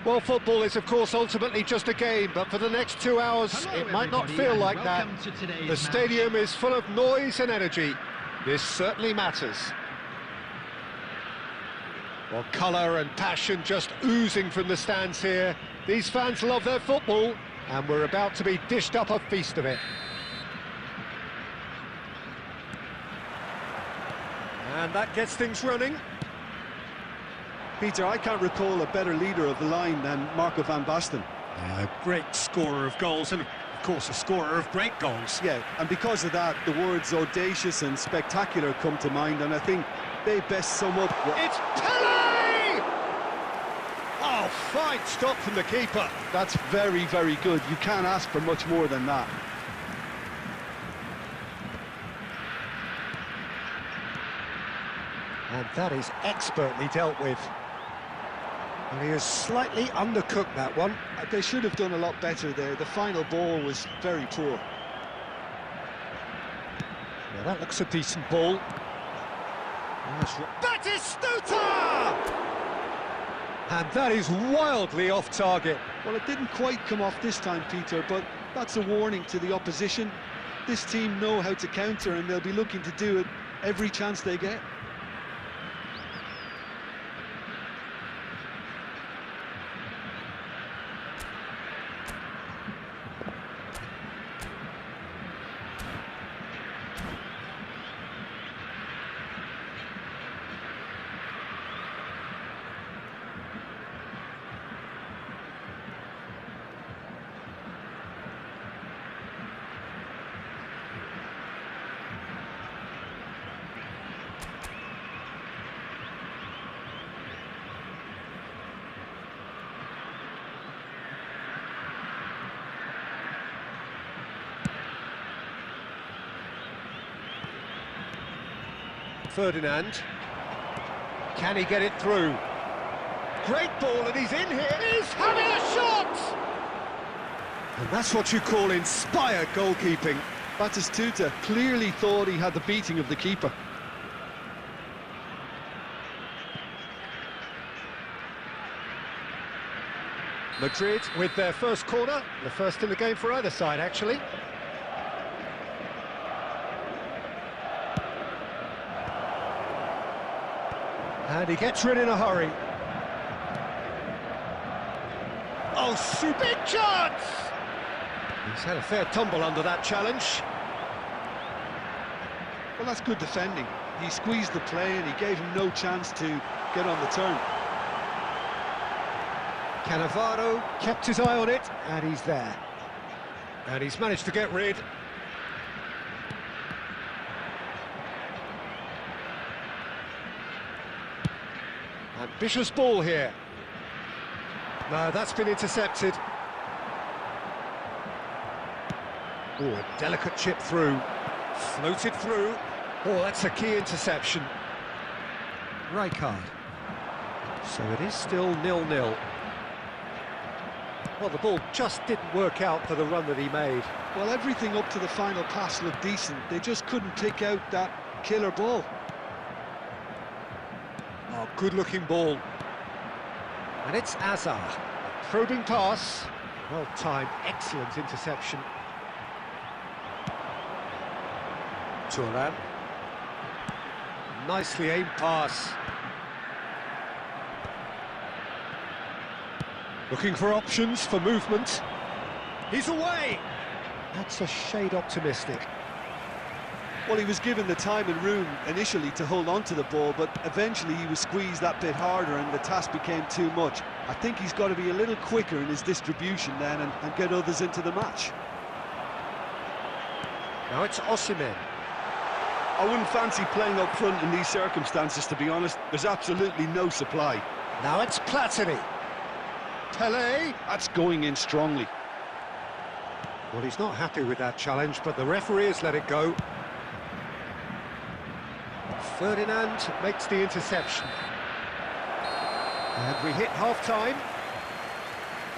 Well, football is, of course, ultimately just a game, but for the next 2 hours, it might not feel like that. The stadium is full of noise and energy. This certainly matters. Well, colour and passion just oozing from the stands here. These fans love their football, and we're about to be dished up a feast of it. And that gets things running. Peter, I can't recall a better leader of the line than Marco van Basten. A great scorer of goals and, of course, a scorer of great goals. Yeah, and because of that, the words audacious and spectacular come to mind, and I think they best sum up what... It's Pele! Oh, fine stop from the keeper. That's very, very good. You can't ask for much more than that. And that is expertly dealt with. And he has slightly undercooked that one. They should have done a lot better there. The final ball was very poor. Now that looks a decent ball. Batistuta! And that is wildly off target. Well, it didn't quite come off this time, Peter, but that's a warning to the opposition. This team know how to counter, and they'll be looking to do it every chance they get. Ferdinand. Can he get it through? Great ball, and he's in here. He's having a shot! And that's what you call inspired goalkeeping. Batistuta clearly thought he had the beating of the keeper. Madrid with their first corner, the first in the game for either side, actually. And he gets rid in a hurry. Oh, big chance! He's had a fair tumble under that challenge. Well, that's good defending. He squeezed the play and he gave him no chance to get on the turn. Cannavaro kept his eye on it, and he's there. And he's managed to get rid. Ambitious ball here. No, that's been intercepted. Oh, a delicate chip through. Floated through. Oh, that's a key interception. Right card. So it is still 0-0. Well, the ball just didn't work out for the run that he made. Well, everything up to the final pass looked decent. They just couldn't pick out that killer ball. Oh, good-looking ball. And it's Azar. Probing pass. Well-timed, excellent interception. Turan. Nicely aimed pass. Looking for options for movement. He's away! That's a shade optimistic. Well, he was given the time and room initially to hold on to the ball, but eventually he was squeezed that bit harder and the task became too much. I think he's got to be a little quicker in his distribution then and get others into the match. Now it's Osimhen. I wouldn't fancy playing up front in these circumstances, to be honest. There's absolutely no supply. Now it's Platini. Pele. That's going in strongly. Well, he's not happy with that challenge, but the referee has let it go. Ferdinand makes the interception. And we hit half-time.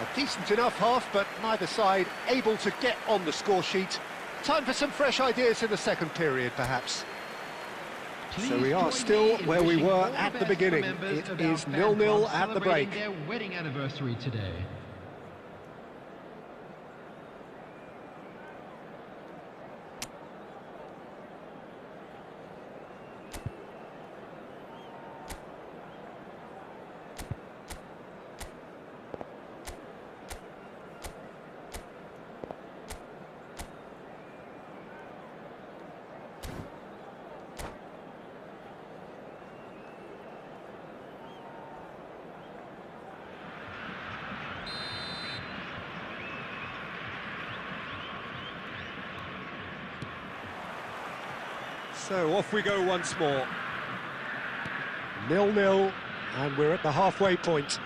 A decent enough half, but neither side able to get on the score sheet. Time for some fresh ideas in the second period, perhaps. So we are still where we were at the beginning. It is 0-0 at the break. Their wedding anniversary today. So off we go once more. 0-0, and we're at the halfway point.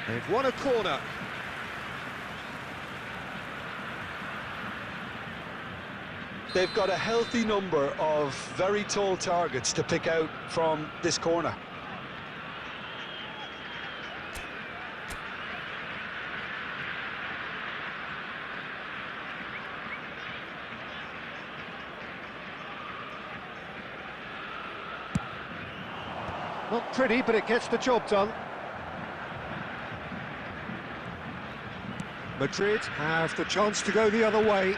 They've won a corner. They've got a healthy number of very tall targets to pick out from this corner. Not pretty, but it gets the job done. Madrid have the chance to go the other way.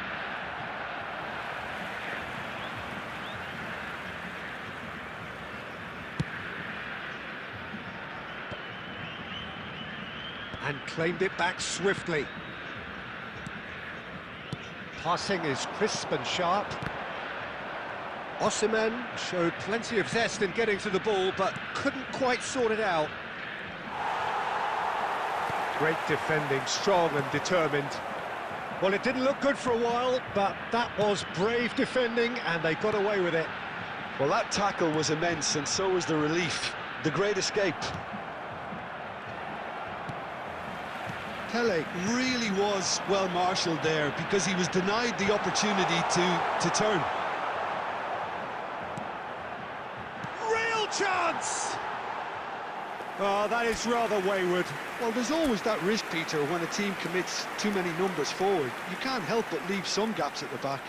And claimed it back swiftly. Passing is crisp and sharp. Osimhen showed plenty of zest in getting to the ball, but couldn't quite sort it out. Great defending, strong and determined. Well, it didn't look good for a while, but that was brave defending, and they got away with it. Well, that tackle was immense, and so was the relief. The great escape. Pele really was well marshalled there because he was denied the opportunity to turn. Real chance! Oh, that is rather wayward. Well, there's always that risk, Peter, when a team commits too many numbers forward. You can't help but leave some gaps at the back.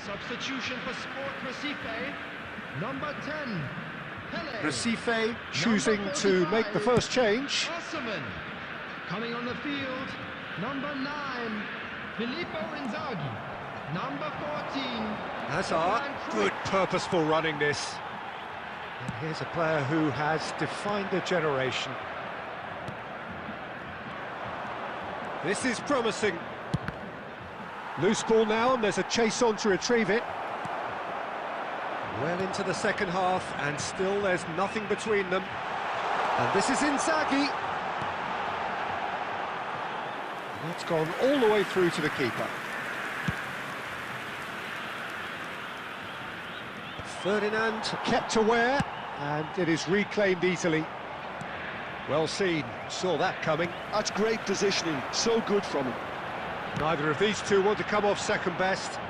Substitution for Sport Recife, number 10, Pele. Recife choosing to make the first change. Osimhen. Coming on the field, number 9, Filippo Inzaghi. Number 14, Hazard, good purposeful running this. And here's a player who has defined a generation. This is promising. Loose ball now, and there's a chase on to retrieve it. Well into the second half, and still there's nothing between them. And this is Inzaghi. And it's gone all the way through to the keeper. Ferdinand kept aware, and it is reclaimed easily. Well seen, saw that coming. That's great positioning, so good from him. Neither of these two want to come off second best.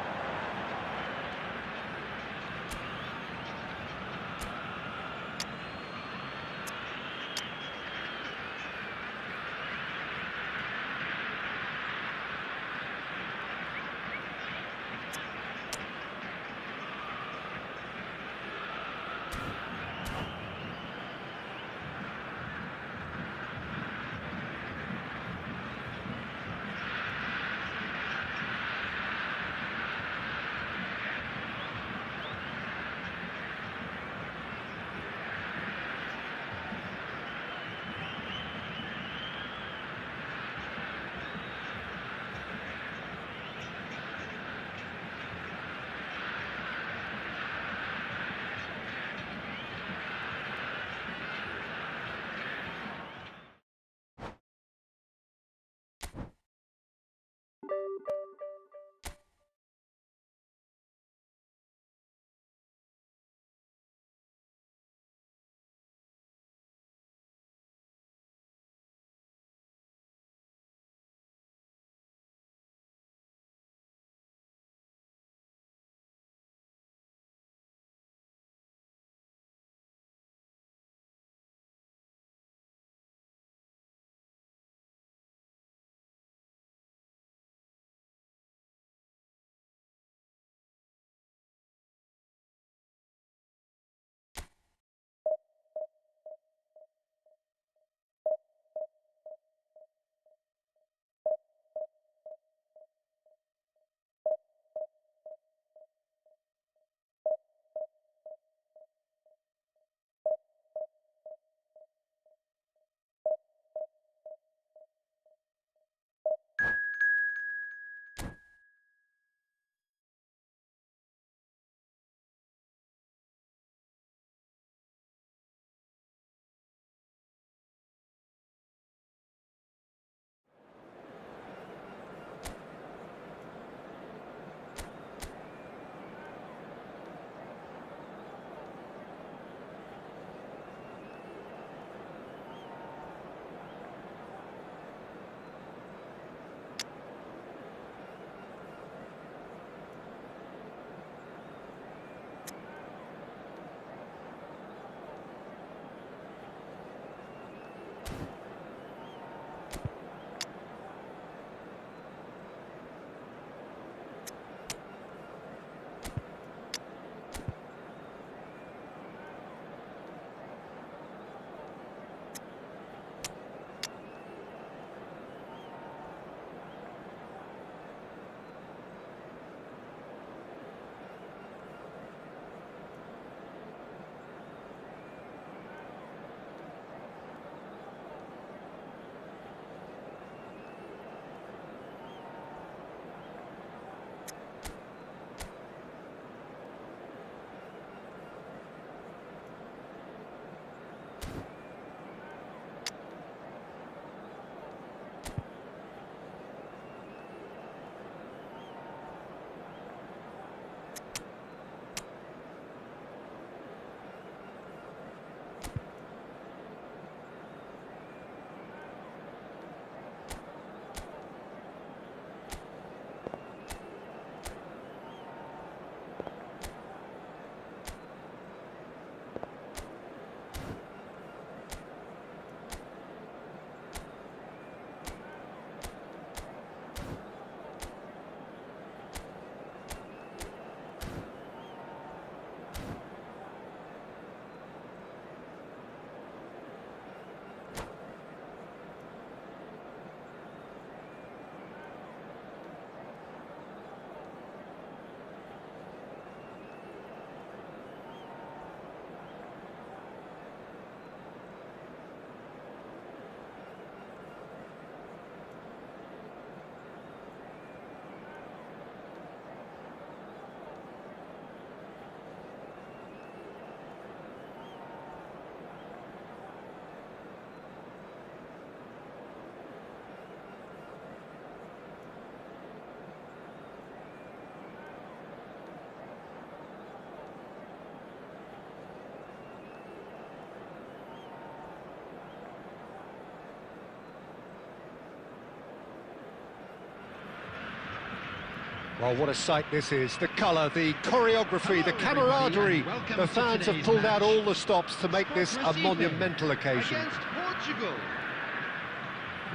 Well, what a sight this is. The colour, the choreography, the camaraderie. The fans have pulled out all the stops to make this a monumental occasion. Against Portugal.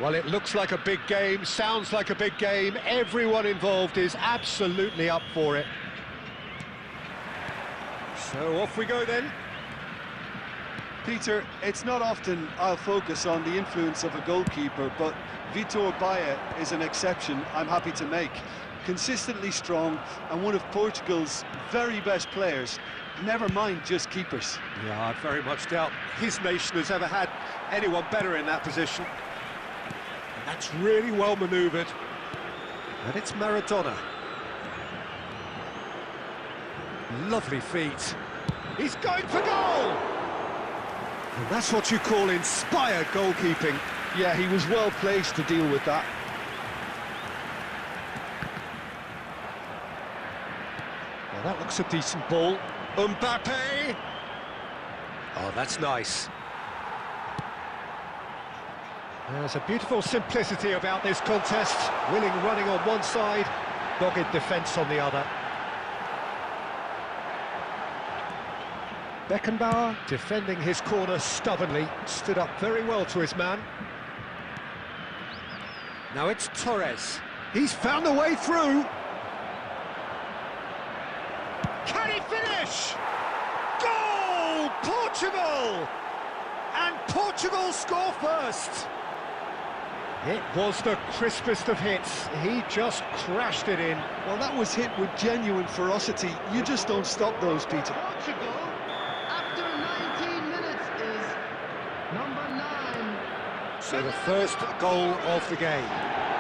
Well, it looks like a big game, sounds like a big game. Everyone involved is absolutely up for it. So off we go then. Peter, it's not often I'll focus on the influence of a goalkeeper, but Vitor Baia is an exception I'm happy to make. Consistently strong and one of Portugal's very best players, never mind just keepers. Yeah, I very much doubt his nation has ever had anyone better in that position. And that's really well manoeuvred. And it's Maradona. Lovely feet. He's going for goal! And that's what you call inspired goalkeeping. Yeah, he was well placed to deal with that. Well, that looks a decent ball. Mbappe! Oh, that's nice. There's a beautiful simplicity about this contest. Willing running on one side, dogged defence on the other. Beckenbauer, defending his corner stubbornly, stood up very well to his man. Now it's Torres. He's found a way through. Can he finish? Goal! Portugal! And Portugal score first. It was the crispest of hits. He just crashed it in. Well, that was hit with genuine ferocity. You just don't stop those, Peter. Portugal, after 19 minutes, is number 9. So the first goal of the game.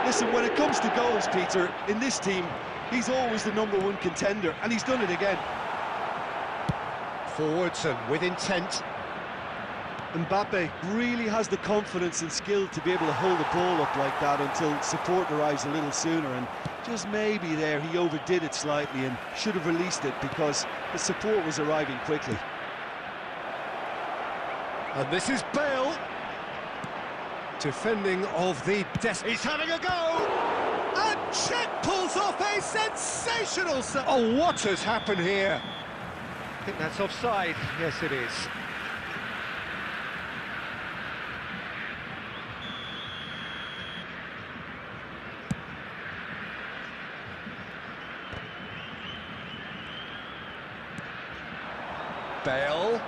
Listen, when it comes to goals, Peter, in this team, he's always the #1 contender, and he's done it again. Forwards and with intent. Mbappe really has the confidence and skill to be able to hold the ball up like that until support arrives a little sooner, and just maybe there he overdid it slightly and should have released it because the support was arriving quickly. And this is Bale. Defending of the he's having a go! And Czech pulls off a sensational oh, what has happened here? I think that's offside. Yes, it is. Bale.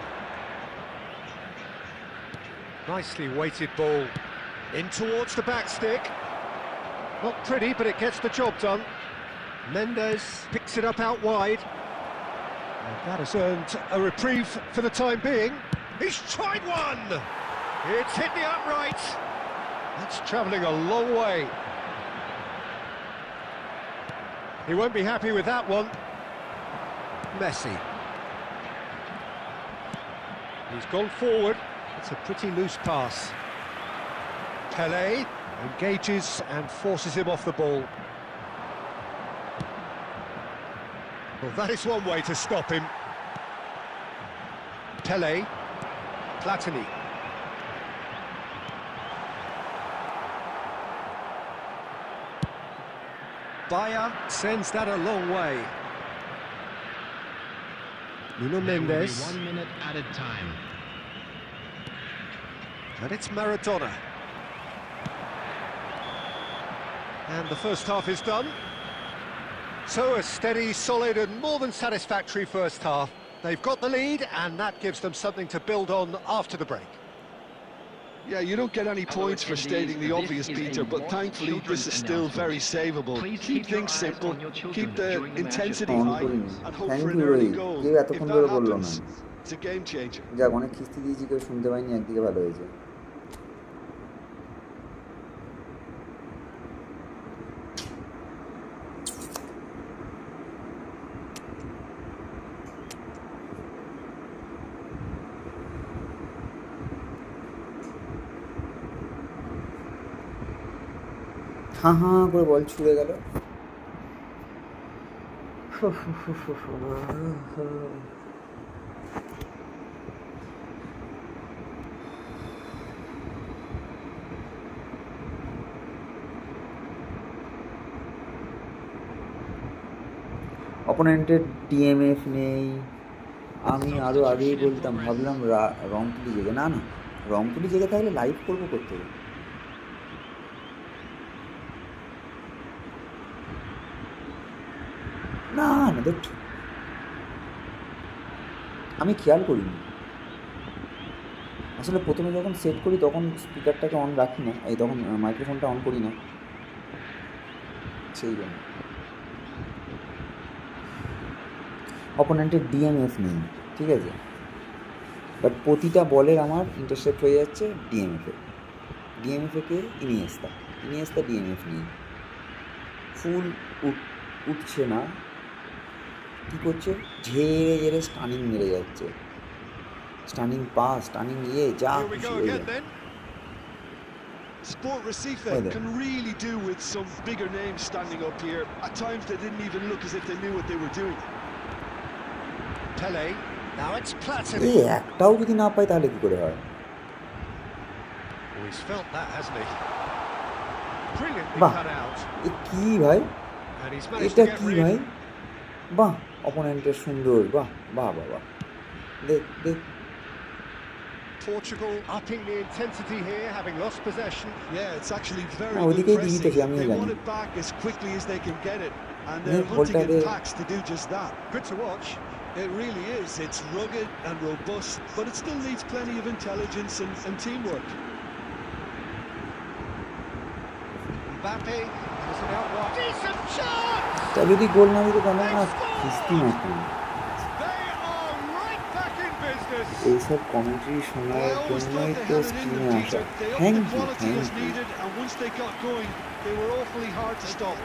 Nicely weighted ball. In towards the back stick. Not pretty, but it gets the job done. Mendes picks it up out wide. And that has earned a reprieve for the time being. He's tried one! It's hit the upright. That's travelling a long way. He won't be happy with that one. Messi. He's gone forward. It's a pretty loose pass. Pelé engages and forces him off the ball. Well, that is one way to stop him. Pelé. Platini. Baia sends that a long way. Nuno Mendes. 1 minute added time. And it's Maradona. And the first half is done. So a steady, solid and more than satisfactory first half. They've got the lead and that gives them something to build on after the break. Yeah, you don't get any points for stating the obvious, Peter, but thankfully this is still very savable. Keep things simple, keep the intensity high, and hope for an early goal. If that happens, it's a game changer. যাক অনেক কিস্তি দিয়েছি কেউ শুনতে পাইনি একদিকে ভালো হয়েছে হাঁ হাঁ করে বল ছুড়ে গেল অপোনেন্টের ডিএমএফ নেই। আমি আরও আগেই বলতাম, ভাবলাম রংপুলি জেগে, না না, রংপুলি জেগে থাকলে লাইভ করবো করতে হবে। না না দেখ, আমি খেয়াল করিনি আসলে। প্রথমে যখন সেট করি তখন স্পিকারটাকে অন রাখি না, এই তখন মাইক্রোফোনটা অন করি না, সেই জন্য। অপোনেন্টের ডিএমএফ নেই, ঠিক আছে, বাট প্রতিটা বলের আমার ইন্টারসেপ্ট হয়ে যাচ্ছে ডিএমএফে কে ইনিয়েস্তা ডিএমএফ নেই, ফুল উঠছে না, কী করছে, ঝেড়ে ঝেড়ে স্টানিং মেরে যাচ্ছে, স্টানিং পাস, স্টানিং যা খুশি হয়ে যায়। Sport Recife can really do with some bigger names standing up here. At times they didn't even look as if they knew what they were doing. Pele, now it's Platin. এই একটাও যদি না পাই তাহলে কি করে হয়? Oh, he's felt that, hasn't he? Brilliantly বাহ, cut out. এ কি ভাই, And he's managed এটা to get কি rid. ভাই, বাহ, অপোনেন্টের সুন্দর, বাহ বাহ বাহ বাহ, দেখ দেখ। Portugal upping the intensity here, having lost possession. Yeah, it's actually very না, good ওদিকেই pressing. দিতে আমিও They জানি। want it back as quickly as they can get it, and নে, they're বলটা hunting they. in packs to do just that. Good to watch. It really is. It's rugged and robust, but it still needs plenty of intelligence and teamwork. Mbappe has an outright decent chance. তা যদি গোল না দিতে তাহলে না কিস্তি নাকি? They are right back in business. এইসব commentary শোনার I always জন্যই thought they তো had it in স্ক্রিনে them, আসা। Peter. They upped thank the you, quality thank as you. needed, and once they got going, they were awfully hard to stop.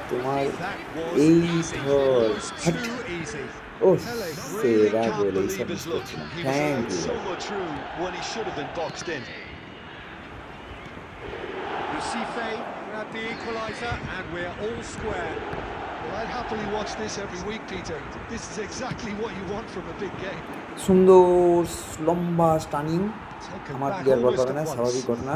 তোমার That was এই easy. ধর, Almost too easy. ও Really সেরা can't goal, এইসব believe miss his look. করছিলাম। He was thank allowed you. so much room when he should have been boxed in. Recife grab the equaliser and we're all square. Well, I'd happily watch this every week, Peter. This is exactly what you want from a big game. সুন্দর লম্বা stunning, Taken আমার back player বল almost পাবে না, at স্বাভাবিক once. ঘটনা।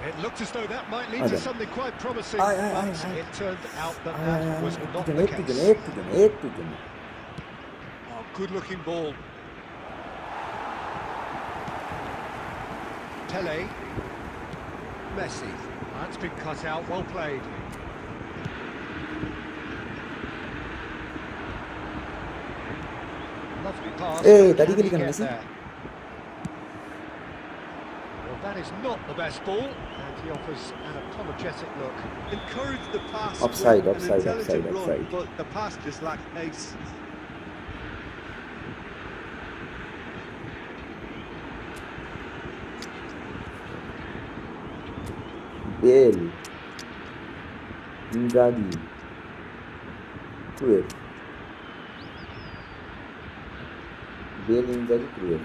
It looked as though that might lead to Okay. something quite promising, Aye, but aye. it turned out that that was not the একটু case. জন্য। Oh, good-looking ball. Pele. Messi. That's been cut out, well played. Lovely pass. Hey, but daddy can he can get Messi. there? Well, that is not the best ball, and he offers an apologetic look. Encourage the pass. Offside, with offside, an intelligent offside, run, offside. But the pass just lacked pace. Bale, Inzaghi, Cruyff, Bale, Inzaghi, Cruyff.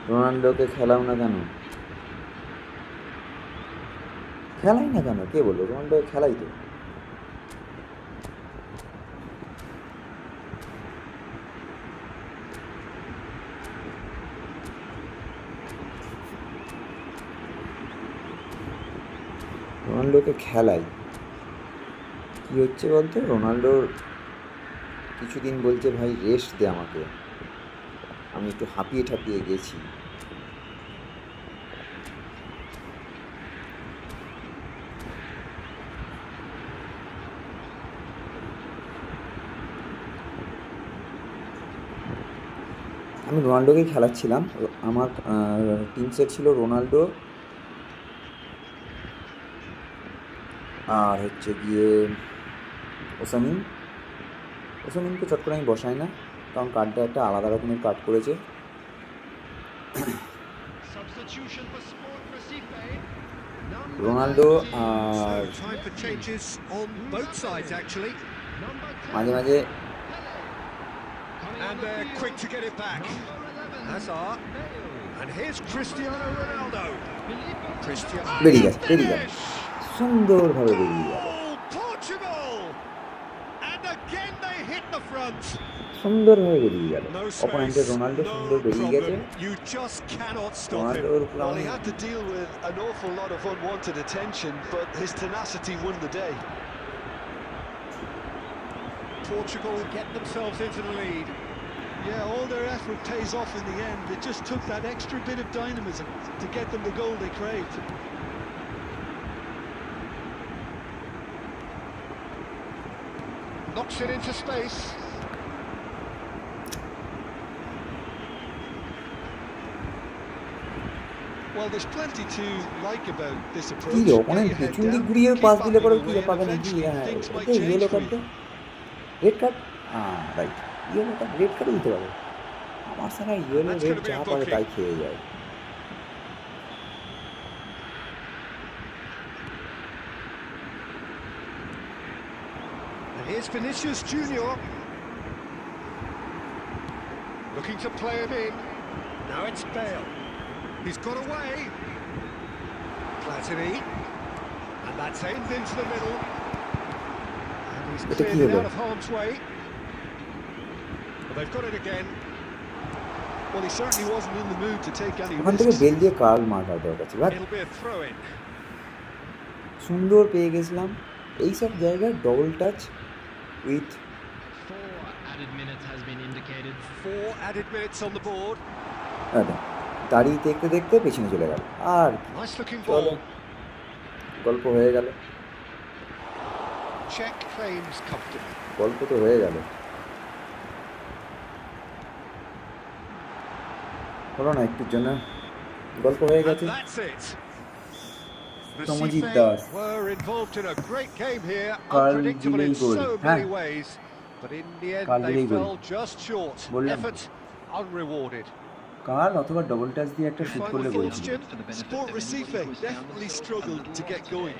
রোনাল্ডোকে খেলাও না কেন? খেলাই না কেন, কে বললো? Ronaldo খেলাই তো। রোনাল্ডোকে খেলাই, কি হচ্ছে বলতে, রোনাল্ডোর কিছুদিন বলছে ভাই রেস্ট দে আমাকে, আমি একটু হাঁপিয়ে ঠাপিয়ে গেছি। আমি রোনাল্ডোকেই খেলাচ্ছিলাম, আমার টিম সেট ছিল রোনাল্ডো আর হচ্ছে গিয়ে ওসামিনকে চট করে আমি বসাই না, কারণ কার্ডটা একটা আলাদা রকমের কার্ড করেছে। Substitution for Sport Recife. Ronaldo So আর time for changes on both sides, actually. মাঝে মাঝে And they're quick to get it back. Hazard. And here's Cristiano Ronaldo. Cristiano. বেরিয়ে গেছে, সুন্দরভাবে বেরিয়ে গেল, Oh, Portugal! And again they hit the front. সুন্দরভাবে বেরিয়ে গেল। No অপোনেন্টের space, রোনাল্ডো no সুন্দর বেরিয়ে গেছে, problem. You just cannot stop him. রোনাল্ডোর উপর Well, he had to deal with an awful lot of unwanted attention, but his tenacity won the day. Portugal get themselves into the lead. Yeah, all their effort pays off in the end. It just took that extra bit of dynamism to get them the goal they craved. Knocks it into space. Well, there's plenty to like about this কি approach. রে Get opponent your head পেছন দিক down, ঘুরিয়ে keep pass দিলে battling পরে কি away, and পাবে নাকি? eventually হ্যাঁ things might এটা change yellow for card, you. Red card, right, yellow card, red কার্ডও দিতে পারে। আমার সারা ইয়েলো রেড যা পারে তাই খেয়ে যায়। And here's Vinicius Junior. Looking to play him in. Now it's Bale. He's got away. Platini. And that's aimed into the middle. And he's cleared it out of harm's way. But they've got it again. Well, he certainly wasn't in the mood to take any ওখান থেকে risks. Bell দিয়ে curl মারা দরকার ছিল। It'll be a throw-in. সুন্দর পেয়ে গেছিলাম। এইসব জায়গায় double touch with 4 added minutes has been indicated. 4 added minutes on the board. দাঁড়িয়ে দেখতে দেখতে পেছনে চলে গেল। আর Nice looking চলো, ball. গল্প হয়ে গেল, Check claims comfortably. গল্প তো হয়ে গেল। হলো না একটুর জন্য, গল্প হয়ে And গেছে। that's it. The Tomojit GPay Das. were involved in a great game here, Carl unpredictable in Gilligold. so many ways, but in the end Carl they Gilligold. fell just short. বললাম। Effort unrewarded. Curl অথবা double touch দিয়ে একটা shoot করলে গোল ছিল। Sport Recife definitely struggled to get going.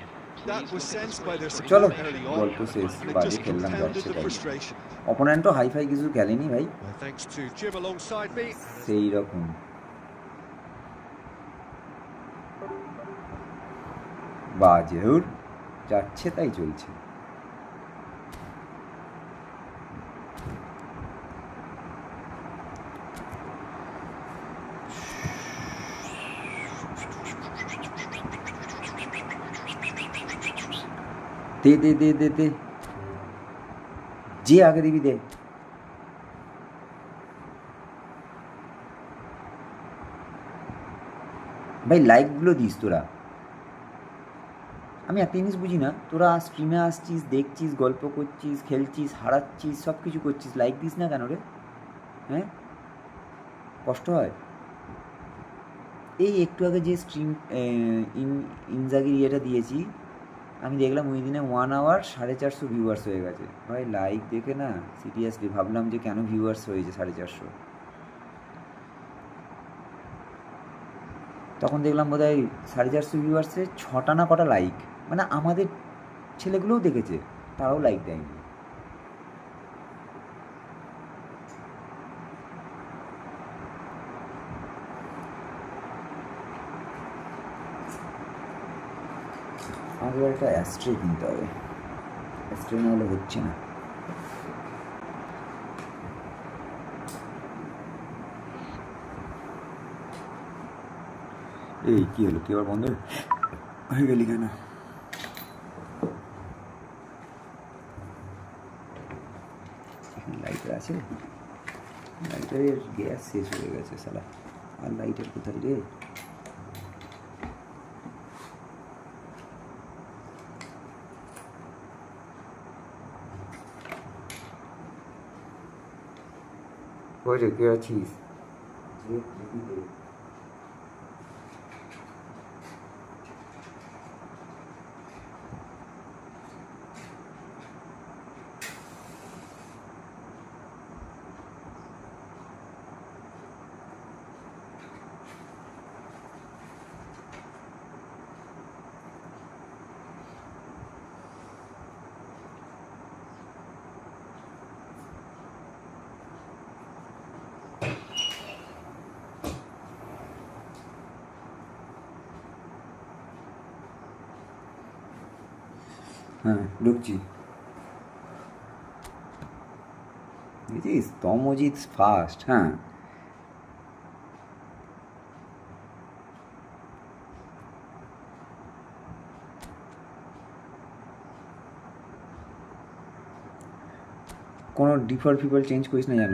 That was sensed by their চলো, support early on, গল্প শেষ, and it বাজে just খেললাম compounded যাচ্ছে the তাই। frustration. অপোনেন্টও হাইফাই কিছু খেলেনি ভাই, Well, thanks to Jim alongside me. সেই রকম। বাজে হুর যাচ্ছে তাই চলছে। দে দে দে দে দে, যে আগে দিবি দে। ভাই লাইকগুলো দিস তোরা। আমি একটা জিনিস বুঝি না, তোরা স্ট্রিমে আসছিস, দেখছিস, গল্প করছিস, খেলছিস, হারাচ্ছিস, সব কিছু করছিস, লাইক দিস না কেন রে? হ্যাঁ, কষ্ট হয়। এই একটু আগে যে স্ট্রিম ইনজাগির ইয়েটা দিয়েছি, আমি দেখলাম ওই দিনে 1 hour 450 ভিউয়ার্স হয়ে গেছে। ভাই লাইক দেখে না সিরিয়াসলি ভাবলাম যে কেন ভিউয়ার্স হয়েছে 450। তখন দেখলাম বোধ হয় 450 ভিউয়ার্সে 6টা না কটা লাইক, মানে আমাদের ছেলেগুলোও দেখেছে, তারাও লাইক দেয়নি। আমাদের একটা অ্যাস্ট্রে কিনতে হবে, অ্যাস্ট্রে না হলে হচ্ছে না। এই কী হলো, তুই আবার বন্ধ হয়ে গেলি কেন? লাইটার আছে, লাইটারের গ্যাস শেষ হয়ে গেছে শালা। আর লাইটার কোথায় রে? ওই রে, কে আছিস? হ্যাঁ ঢুকছি, বুঝছি দেখছিস তমজিৎ ফার্স্ট, হ্যাঁ কোনো ডিফল্ট ফিফল্ট চেঞ্জ করিস না যেন,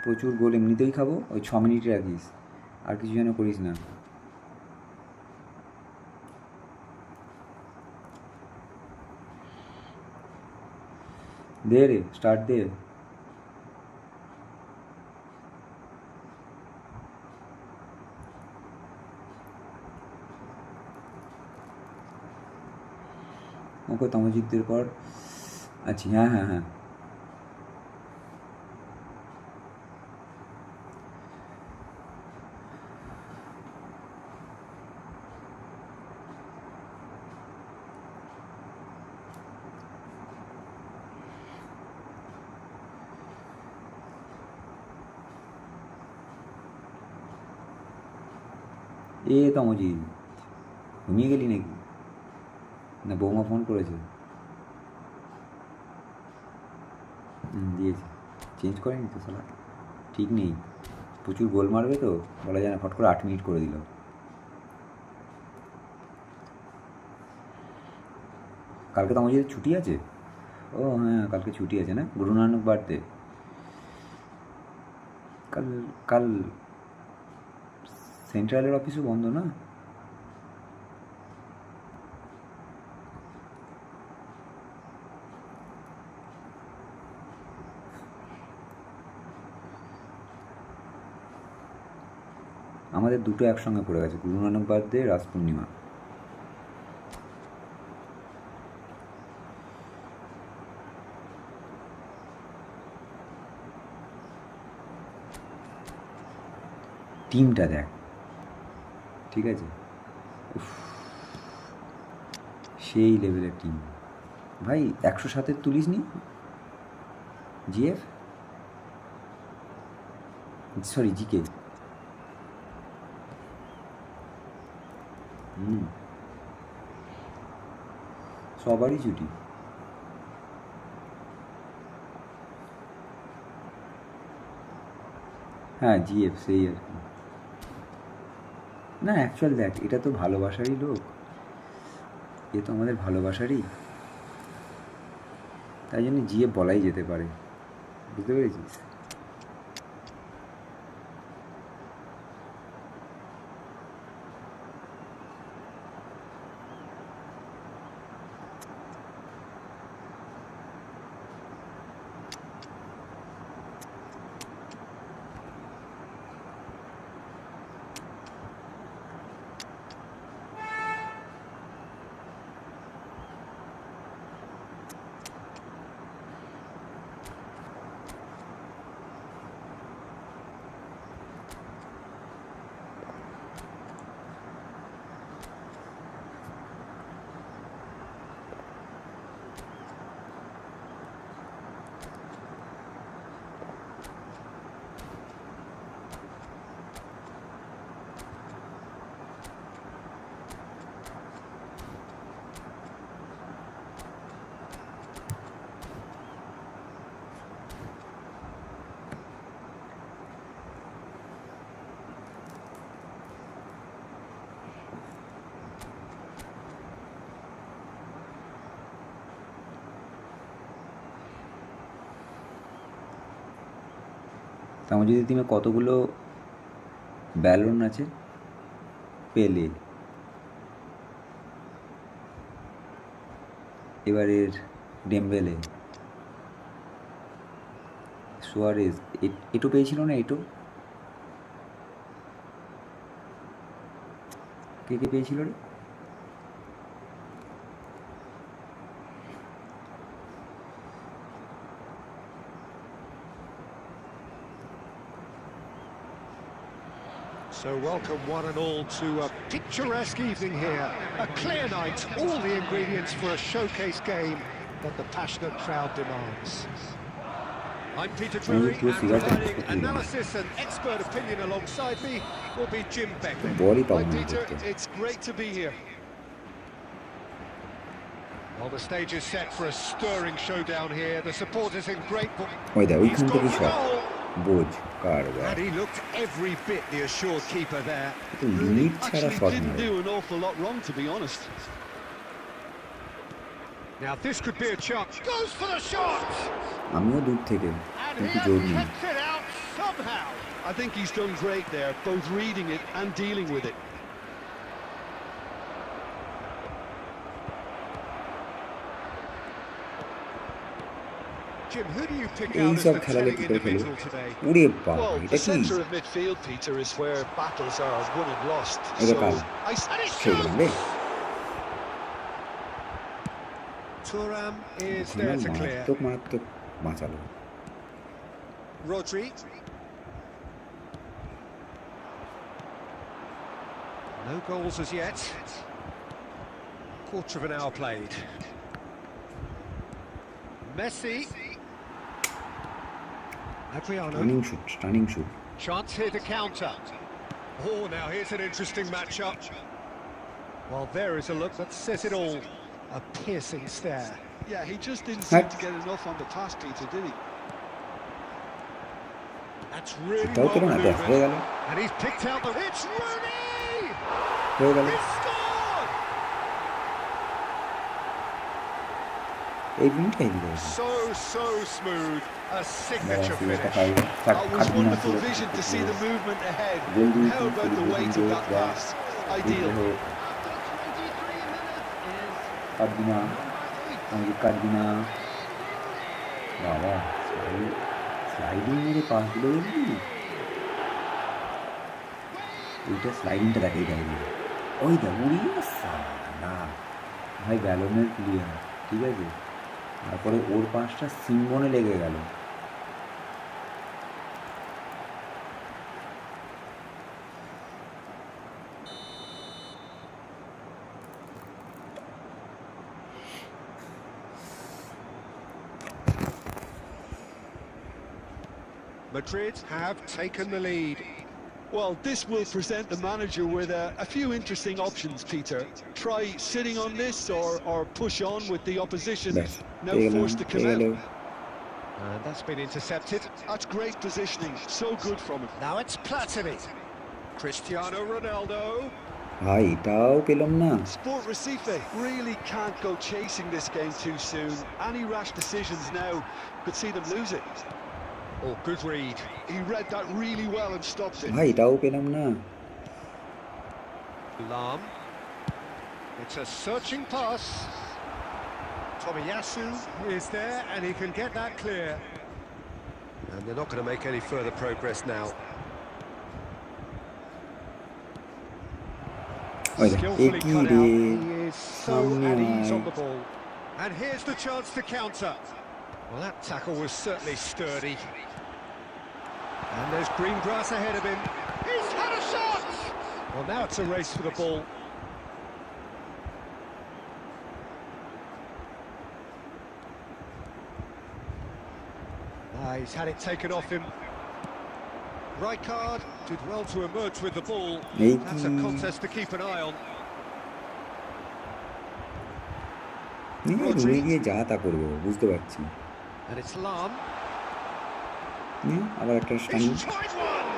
প্রচুর গোল এমনিতেই খাবো, ওই 6 মিনিটে রাখিস, আর কিছু যেন করিস না। দে রে স্টার্ট দে। ওকে তমজিৎদের পর আচ্ছা, হ্যাঁ হ্যাঁ হ্যাঁ এ তমজিৎ ঘুমিয়ে গেলি নাকি, না বৌমা ফোন করেছে? দিয়েছে, চেঞ্জ করেনি তো শালা, ঠিক নেই, প্রচুর গোল মারবে তো বলা যায় না, ফট করে 8 মিনিট করে দিল। কালকে তো আমাদের ছুটি আছে, ও হ্যাঁ কালকে ছুটি আছে না, গুরু নানক বার্থডে। কাল কাল সেন্ট্রালের অফিসও বন্ধ না? আমাদের দুটো একসঙ্গে পড়ে গেছে, গুরু নানক বার্থডে, রাস পূর্ণিমা। টিমটা দেখ, ঠিক আছে, সেই লেভেলের টিম ভাই। 107 তুলিস নি জিএফ, সরি জিকে। সবারই ছুটি। হ্যাঁ জিএফ সেই আর কি। না অ্যাকচুয়াল দেখ, এটা তো ভালোবাসারই লোক, এ তো আমাদের ভালোবাসারই, তাই জন্য জিএফ বলাই যেতে পারে, বুঝতে পেরেছিস? আমার যদি টিমে কতগুলো ব্যালন আছে, পেলে এবারের ডেম্বেলে, সুয়ারেজ, এটো পেয়েছিল না, এটো কে কে পেয়েছিল রে? So welcome one and all to a picturesque evening here. A clear night, all the ingredients for a showcase game that the passionate crowd demands. I'm Peter Drury, and providing analysis and expert opinion alongside me will be Jim Begley. Hi Peter, it's great to be here. Well, the stage is set for a stirring showdown here. The supporters in great... ওই দা He's ওইখান gone থেকে for shot goal. বোঝ কারবার And he looked every bit the assured keeper there. Limit ছাড়া Actually shot didn't মারে do an awful lot wrong, to be honest. Now this could be a chance. Goes for the shot! আমিও দূর থেকে And কিন্তু he জোর has নেই kept it out somehow. I think he's done great there, both reading it and dealing with it. Jim, who do you pick এই out as সব the খেলালে telling কি করে খেলো individual today? উড়ে বাবা Well, এটা the কি centre of midfield, Peter, is where battles are won and lost. এবার কাল I And he খেয়ে গেলাম রে shoots! Thuram is আমার there to clear. মারাত্মক মারাত্মক বাঁচালো Rodri. No goals as yet. Quarter of an hour played. Messi. Adriano. Stunning shoot Chance here to counter. Oh, now here's an interesting matchup. Well, there is a look that says it all. A piercing stare. Yeah, he just didn't seem to get enough on the pass, Peter, did he? That's really এটাও well পেলো না ব্যাস হয়ে গেল maneuvered. And he's picked out the... It's Rooney! হয়ে গেল He scored! এই মিনিটটা heavy গেছে So smooth. A signature সিরিজটা finish. পাই থাক It was আট দিন wonderful আসলে vision to see the movement ahead. গোল দিয়ে How about the weight of that pass? Ideal. কাটবিনা আমি কাটবিনা বাবা স্লাইডিং মেরে পাস দিল বুঝলি এইটা স্লাইডিংটা দেখে এই দেখে ওই দেখ উড়িয়ে সালা ভাই ব্যালনের ক্লিয়ার ঠিক আছে তারপরে ওর পাঁচটা সিম্বনে লেগে গেল Madrid have taken the lead. Well, this will present the manager with a few interesting options, Peter. Try sitting on this or push on with the opposition. Now forced to come out. And that's been intercepted. That's great positioning. So good from him. Now it's Platini. Cristiano Ronaldo. ভাই এটাও পেলাম না Sport Recife really can't go chasing this game too soon. Any rash decisions now could see them lose it. Oh, good read. He read that really well and stopped it. ভাই এটাও পেলাম না Lam. It's a searching pass. Tomiyasu is there and he can get that clear. And they're not going to make any further progress now. Skillfully cut out. He is so at ease on the ball. And here's the chance to counter. Well, that tackle was certainly sturdy. And there's green grass ahead of him. He's had a shot! Well, now it's a race for the ball. He's had it taken off him. Rijkaard did well to emerge with the ball. That's a contest to keep an eye on. রুমে গিয়ে যা তা করবো বুঝতে পারছি And it's Lam. আবার একটা stunning He's tried one!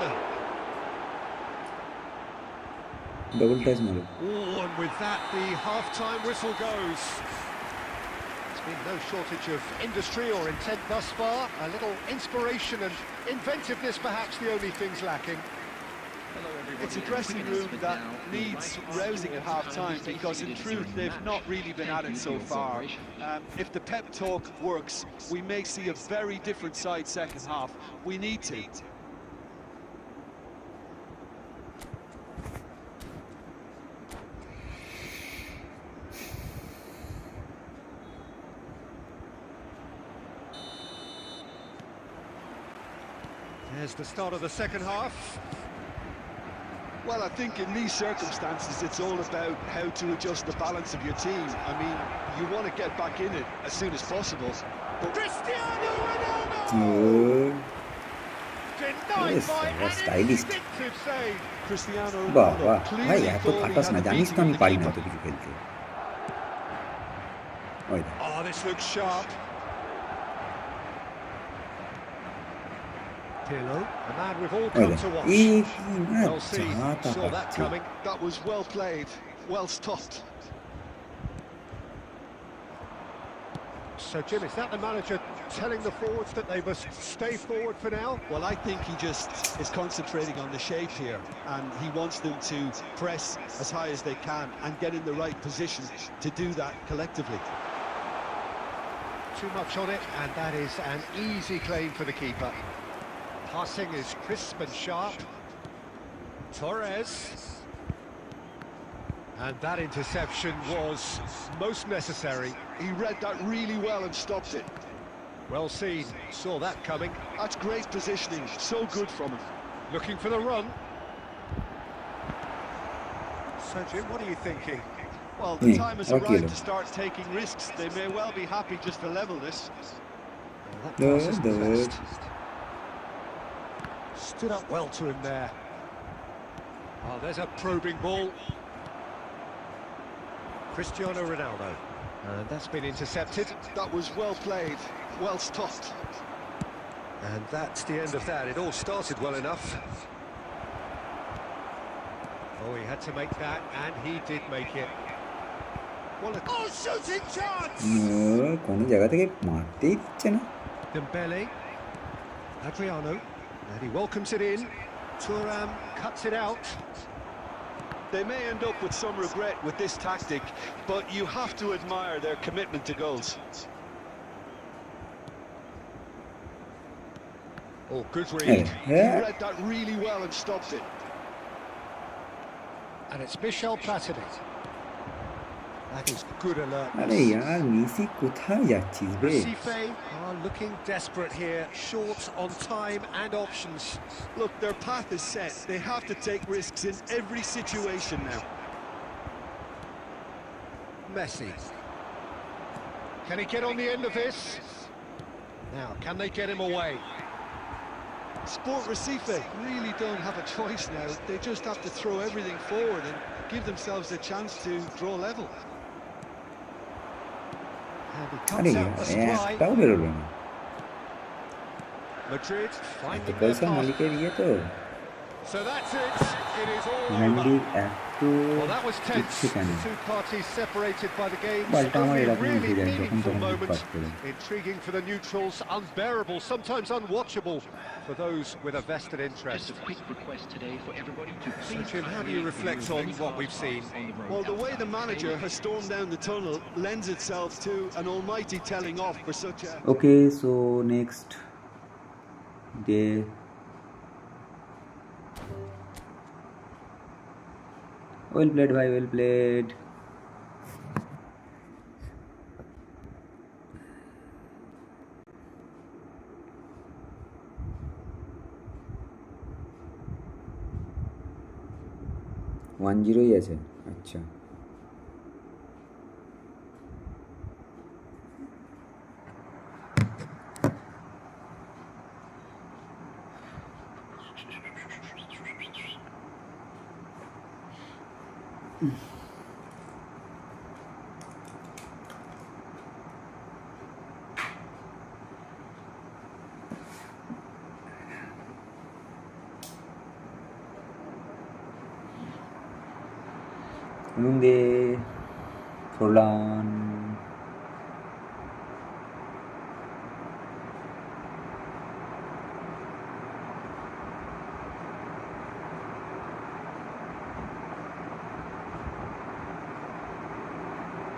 Double touch মারো Oh, and with that, the half-time whistle goes. There's been no shortage of industry or intent thus far. A little inspiration and inventiveness, perhaps the only things lacking. It's a dressing room that needs rousing at half-time because in truth they've not really been at it so far. If the pep talk works, we may see a very different side second half. We need to. There's the start of the second half. Well, I think in these circumstances, it's all about how to adjust the balance of your team. I mean, you want to get back in it as soon as possible. But Cristiano Ronaldo! Denied Yes, by was an stylist. instinctive save. Cristiano বাহ Ronaldo বাহ ভাই clearly এত thought he ফাটাস had না a জানিস beating তো on আমি the পারি না keeper. তো কিছু খেলতে ওই Oh, this looks sharp. Pirlo, a man we've all come to watch. Well seen, saw that coming. That was well played, well stopped. So, Jim, is that the manager telling the forwards that they must stay forward for now? Well, I think he just is concentrating on the shape here, and he wants them to press as high as they can and get in the right position to do that collectively. Too much on it, and that is an easy claim for the keeper. Passing is crisp and sharp. Torres. And that interception was most necessary. He read that really well and stopped it. Well seen, saw that coming. That's great positioning, so good from him. Looking for the run. So, Jim, what are you thinking? Well, the time has arrived to start taking risks. They may well be happy just to level this. Well, that pass is possessed. Stood up well to him there. Oh, there's a probing ball. Cristiano Ronaldo. And that's been intercepted. That was well played, well stopped. And that's the end of that. It all started well enough. Oh, he had to make that, and he did make it. What a shooting chance! কোনো জায়গা থেকে মারতেই দিচ্ছে না। Dembele, Adriano, and he welcomes it in. Thuram cuts it out. They may end up with some regret with this tactic, but you have to admire their commitment to goals. Oh, good read. He read that really well and stopped it. And it's Michel Platini. That is good alertness. আরে यार Messi কোথায় যাচ্ছিস বে? Recife are looking desperate here, short on time and options. Look, their path is set. They have to take risks in every situation now. Messi. Can he get on the end of this? Now, can they get him away? Sport Recife really don't have a choice now. They just have to throw everything forward and give themselves a chance to draw level. And he আরে comes out the supply. একটাও বেরোলো না। Madrid এত finding their পয়সা path. মালিকের ইয়ে তো So that's it. It is all ম্যান্ডির over. এত Well, that was tense. ইচ্ছে কেন? Two parties separated by the game's বলটা আমার only এরকম really উঠে যায় যখন meaningful তখন moment. পাস করে। Intriguing for the neutrals, unbearable, sometimes unwatchable for those with a vested interest. Just a quick request today for everybody to So, please. Jim, how do you reflect on what we've seen? Well, the way the manager has stormed down the tunnel lends itself to an almighty telling off for such a... Okay, so next day well played, bhai, well played. One জিরোই আছে, আচ্ছা। Lunde Forlan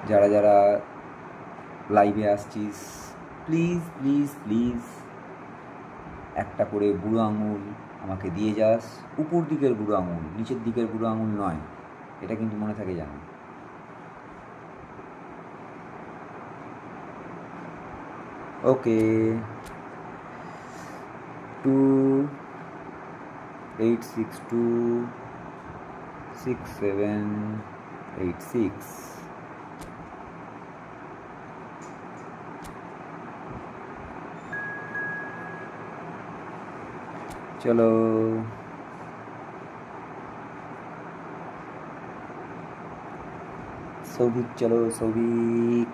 যারা যারা লাইভে আসছিস please please please একটা করে বুড়ো আঙুল আমাকে দিয়ে যাস, উপর দিকের বুড়ো আঙুল, নিচের দিকের বুড়ো আঙুল নয়, এটা কিন্তু মনে থাকে জানো। ওকে 28626786 চলো সৌভিক, চলো সৌভিক।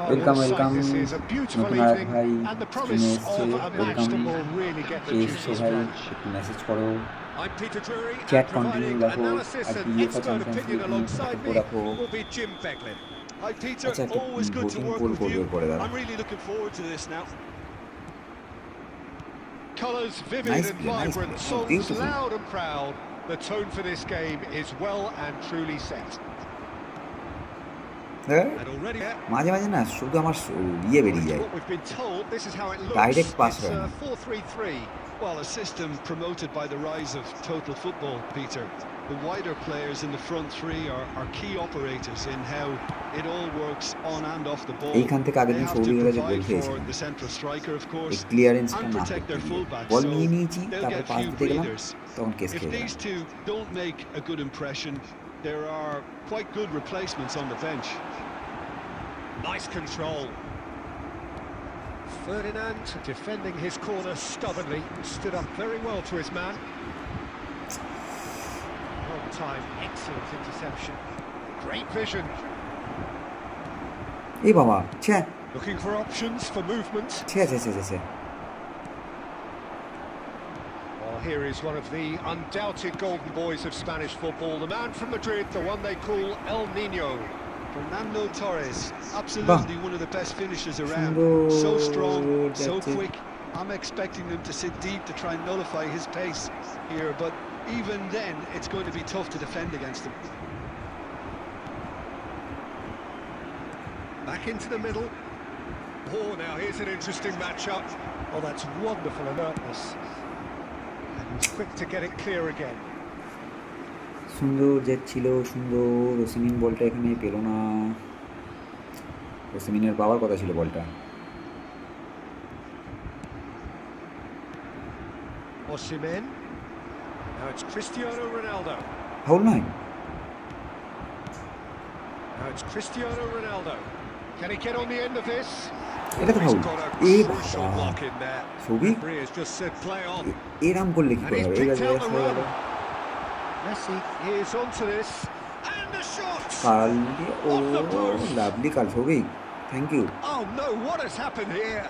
ওয়েলকাম ওয়েলকাম নতুন আর এক ভাই স্ট্রিমে এসছে ওয়েলকাম কে এসছে ভাই একটু মেসেজ করো চ্যাট কন্টিনিউ রাখো আর ইউএফএ চ্যাম্পিয়ন্স লিগ বক্তব্য রাখো আচ্ছা একটা ভোটিং পোল করবে পরে দাদা Colours vivid and vibrant, songs loud and proud. The tone for this game is well and truly set. মাঝে মাঝে না শুধু আমার ইয়ে বেরিয়ে যায় ডাইরেক্ট পাস হয় না Well, a system promoted by the rise of total football, Peter. The wider players in the front three are key operators in how it all works on and off the ball. এইখান থেকে আগের দিন সৌদির কাছে গোল খেয়েছি এই ক্লিয়ারেন্সটা না বল নিয়ে নিয়েছি তারপর পাস দিতে গেলাম তখন কেস খেয়ে If these two don't make a good impression, there are quite good replacements on the bench. Nice control. Ferdinand defending his corner stubbornly, stood up very well to his man. Long time, excellent interception. Great vision. এই বাবা ছে Looking for options for movement. ছে ছে ছে ছে Well, here is one of the undoubted golden boys of Spanish football, the man from Madrid, the one they call El Nino. Fernando Torres, absolutely one of the best finishers around. So strong, so quick. I'm expecting them to sit deep to try and nullify his pace here, but even then, it's going to be tough to defend against him. Back into the middle. Oh, now here's an interesting matchup. Oh, that's wonderful alertness. And he's quick to get it clear again. সুন্দর jet ছিল সুন্দর ওসিমিন বলটা এখানে পেল না ওসিমিনের পাওয়ার কথা ছিল বলটা Osimhen. Now it's Cristiano Ronaldo. Foul নয় Now it's Cristiano Ronaldo. Can he get on the end of this? এটা তো foul A Crucial block in there. Souvik Referee has just said play on. এরাম করলে কি করে হবে এই গাছে হয়ে গেল Messi is onto this and the shot. কাল ও লাভলি কাল Souvik thank you Oh no, what has happened here?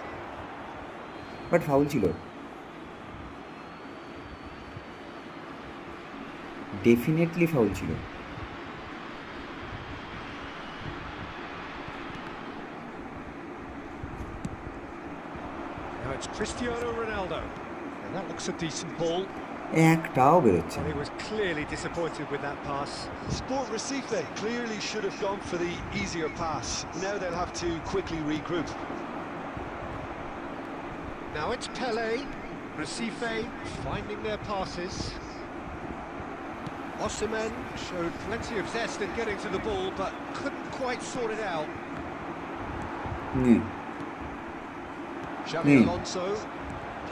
But foul ছিল ডেফিনেটলি ফাউল ছিল Now it's Cristiano Ronaldo. And that looks a decent ball. একটাও বেরোচ্ছে Well, he was clearly disappointed with that pass. Sport Recife clearly should have gone for the easier pass. Now they'll have to quickly regroup. Now it's Pele. Recife finding their passes. Osimhen showed plenty of zest in getting to the ball, but couldn't quite sort it out. Xavi Alonso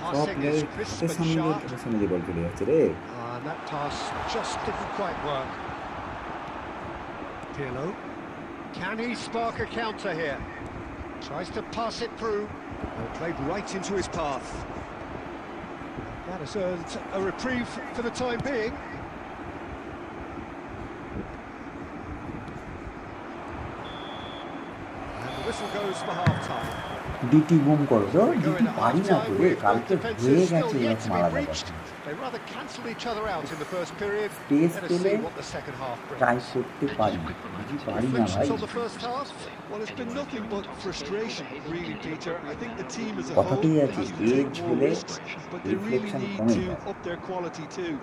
passing is crisp and sharp. And that pass just didn't quite work. Pirlo. Can he spark a counter here? Tries to pass it through. Well, played right into his path. That has earned a reprieve for the time being. And the whistle goes for half-time. ডিটি বুম করো তো, We go DT into পারি না half-time করে with both কালকে হয়ে defences গেছে still yet এরকম to be আলাদা breached. কথা। They rather cancelled each other out in the first period. Space Let us পেলে see what the second half try brings. করতে পারি, ডিটি পারি না ভাই। Reflections on the first half. Well, it's been nothing but frustration, really, Peter. I think the team as a whole কথাতেই need আছে to take age more হলে risks, but they really reflection need কমে to যায়। up their quality too.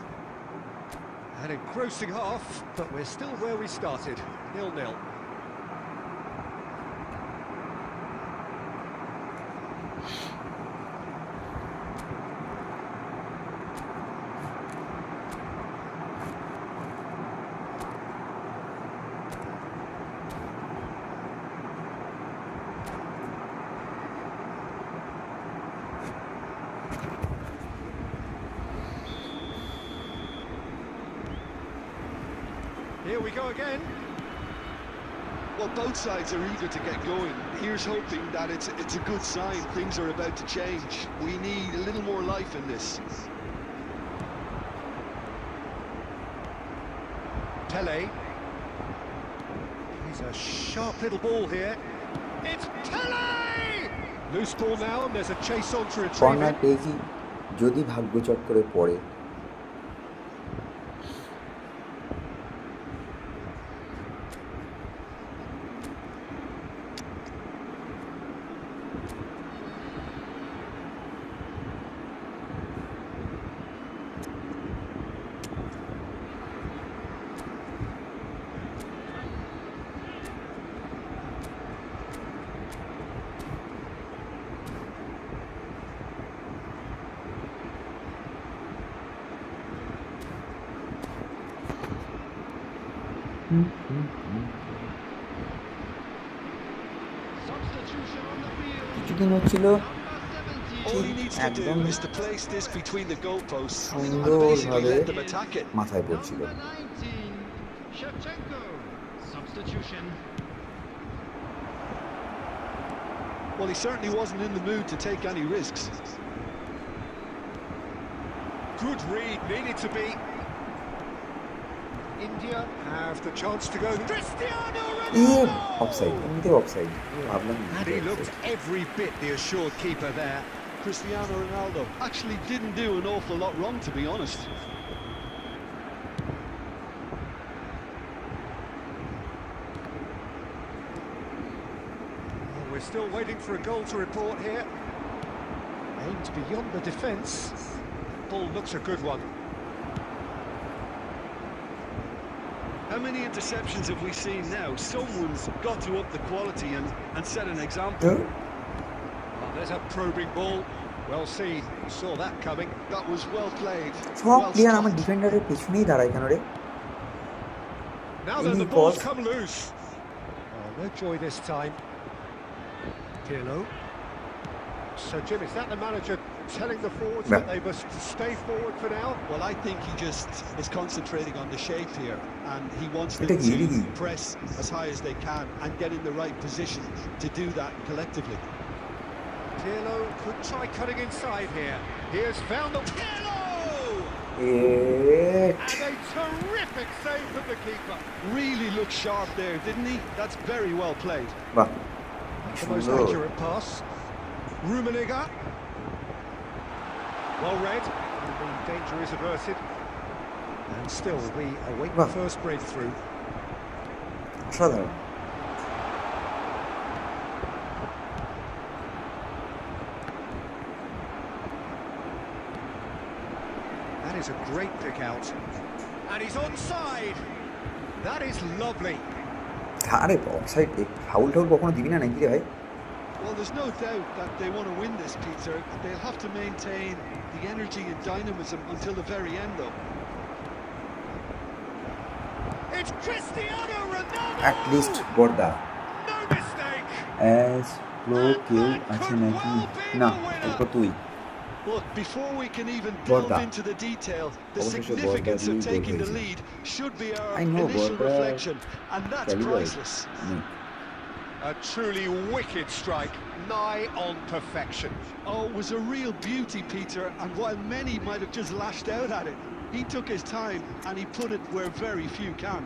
An engrossing half, but we're still where we started, 0-0. Here we go again. Well, both sides are eager to get going. Here's hoping that it's a good sign. Things are about to change. We need a little more life in this. Pele. He's a sharp little ball here. It's Pele! Loose ball now, and there's a chase on to retrieve corner it. পেয়েছি, যদি ভাগ্য চট করে পড়ে। Substitution on the field. কিছুদিন হচ্ছিল Number 17. All he needs to do একদম is to place this between the goalposts and সুন্দরভাবে basically let them attack it. মাথায় পড়ছিল। Number 19. Shevchenko. Substitution. Well, he certainly wasn't in the mood to take any risks. Good read, needed to be. India have the chance to go. Cristiano Ronaldo! Offside, এমনিতে offside ভাবলাম। And he looked every bit the assured keeper there. Cristiano Ronaldo actually didn't do an awful lot wrong, to be honest. Well, we're still waiting for a goal to report here. Aimed beyond the defence. Ball looks a good one. How many interceptions have we seen now? Someone's got to up the quality and set an example. Oh, there's a probing ball. Well seen. Saw that coming. That was well played. সব Well player আমার stopped. ডিফেন্ডারের পেছনেই দাঁড়ায় কেন রে? Now then, the Any ball's pause? come loose. Oh, no joy this time. Pirlo. So, Jim, is that the manager telling the forwards Yeah. that they must stay forward for now? Well, I think he just is concentrating on the shape here, and he wants them এটা কি, এটা কি? to press as high as they can and get in the right position to do that collectively. Pirlo could try cutting inside here. Here's found the Pirlo! And a terrific save from the keeper. Really looked sharp there, didn't he? That's very well played. বাহ, The most সুন্দর। accurate pass. Rummenigge. Well read. The danger is averted. And still, we await the Wow. first breakthrough. অসাধারণ। That is a great pick out. And he's onside. That is lovely. আরে offside, foul towel কখনো দিবি না নাকি রে ভাই? Well, there's no doubt that they want to win this, Peter. They'll have to maintain the energy and dynamism until the very end, though. It's Cristiano Ronaldo! At least Borda No mistake! As pro কেউ আছে নাকি? না, এরপর তুই। Look, before we can even Borda. delve into the detail, the অবশেষে significance Borda of দিয়েই taking goal the হয়েছে। lead should be our I know, initial Borda reflection, and that's caliber priceless. নেই। A truly wicked strike, nigh on perfection. Oh, it was a real beauty, Peter, and while many might have just lashed out at it, he took his time and he put it where very few can.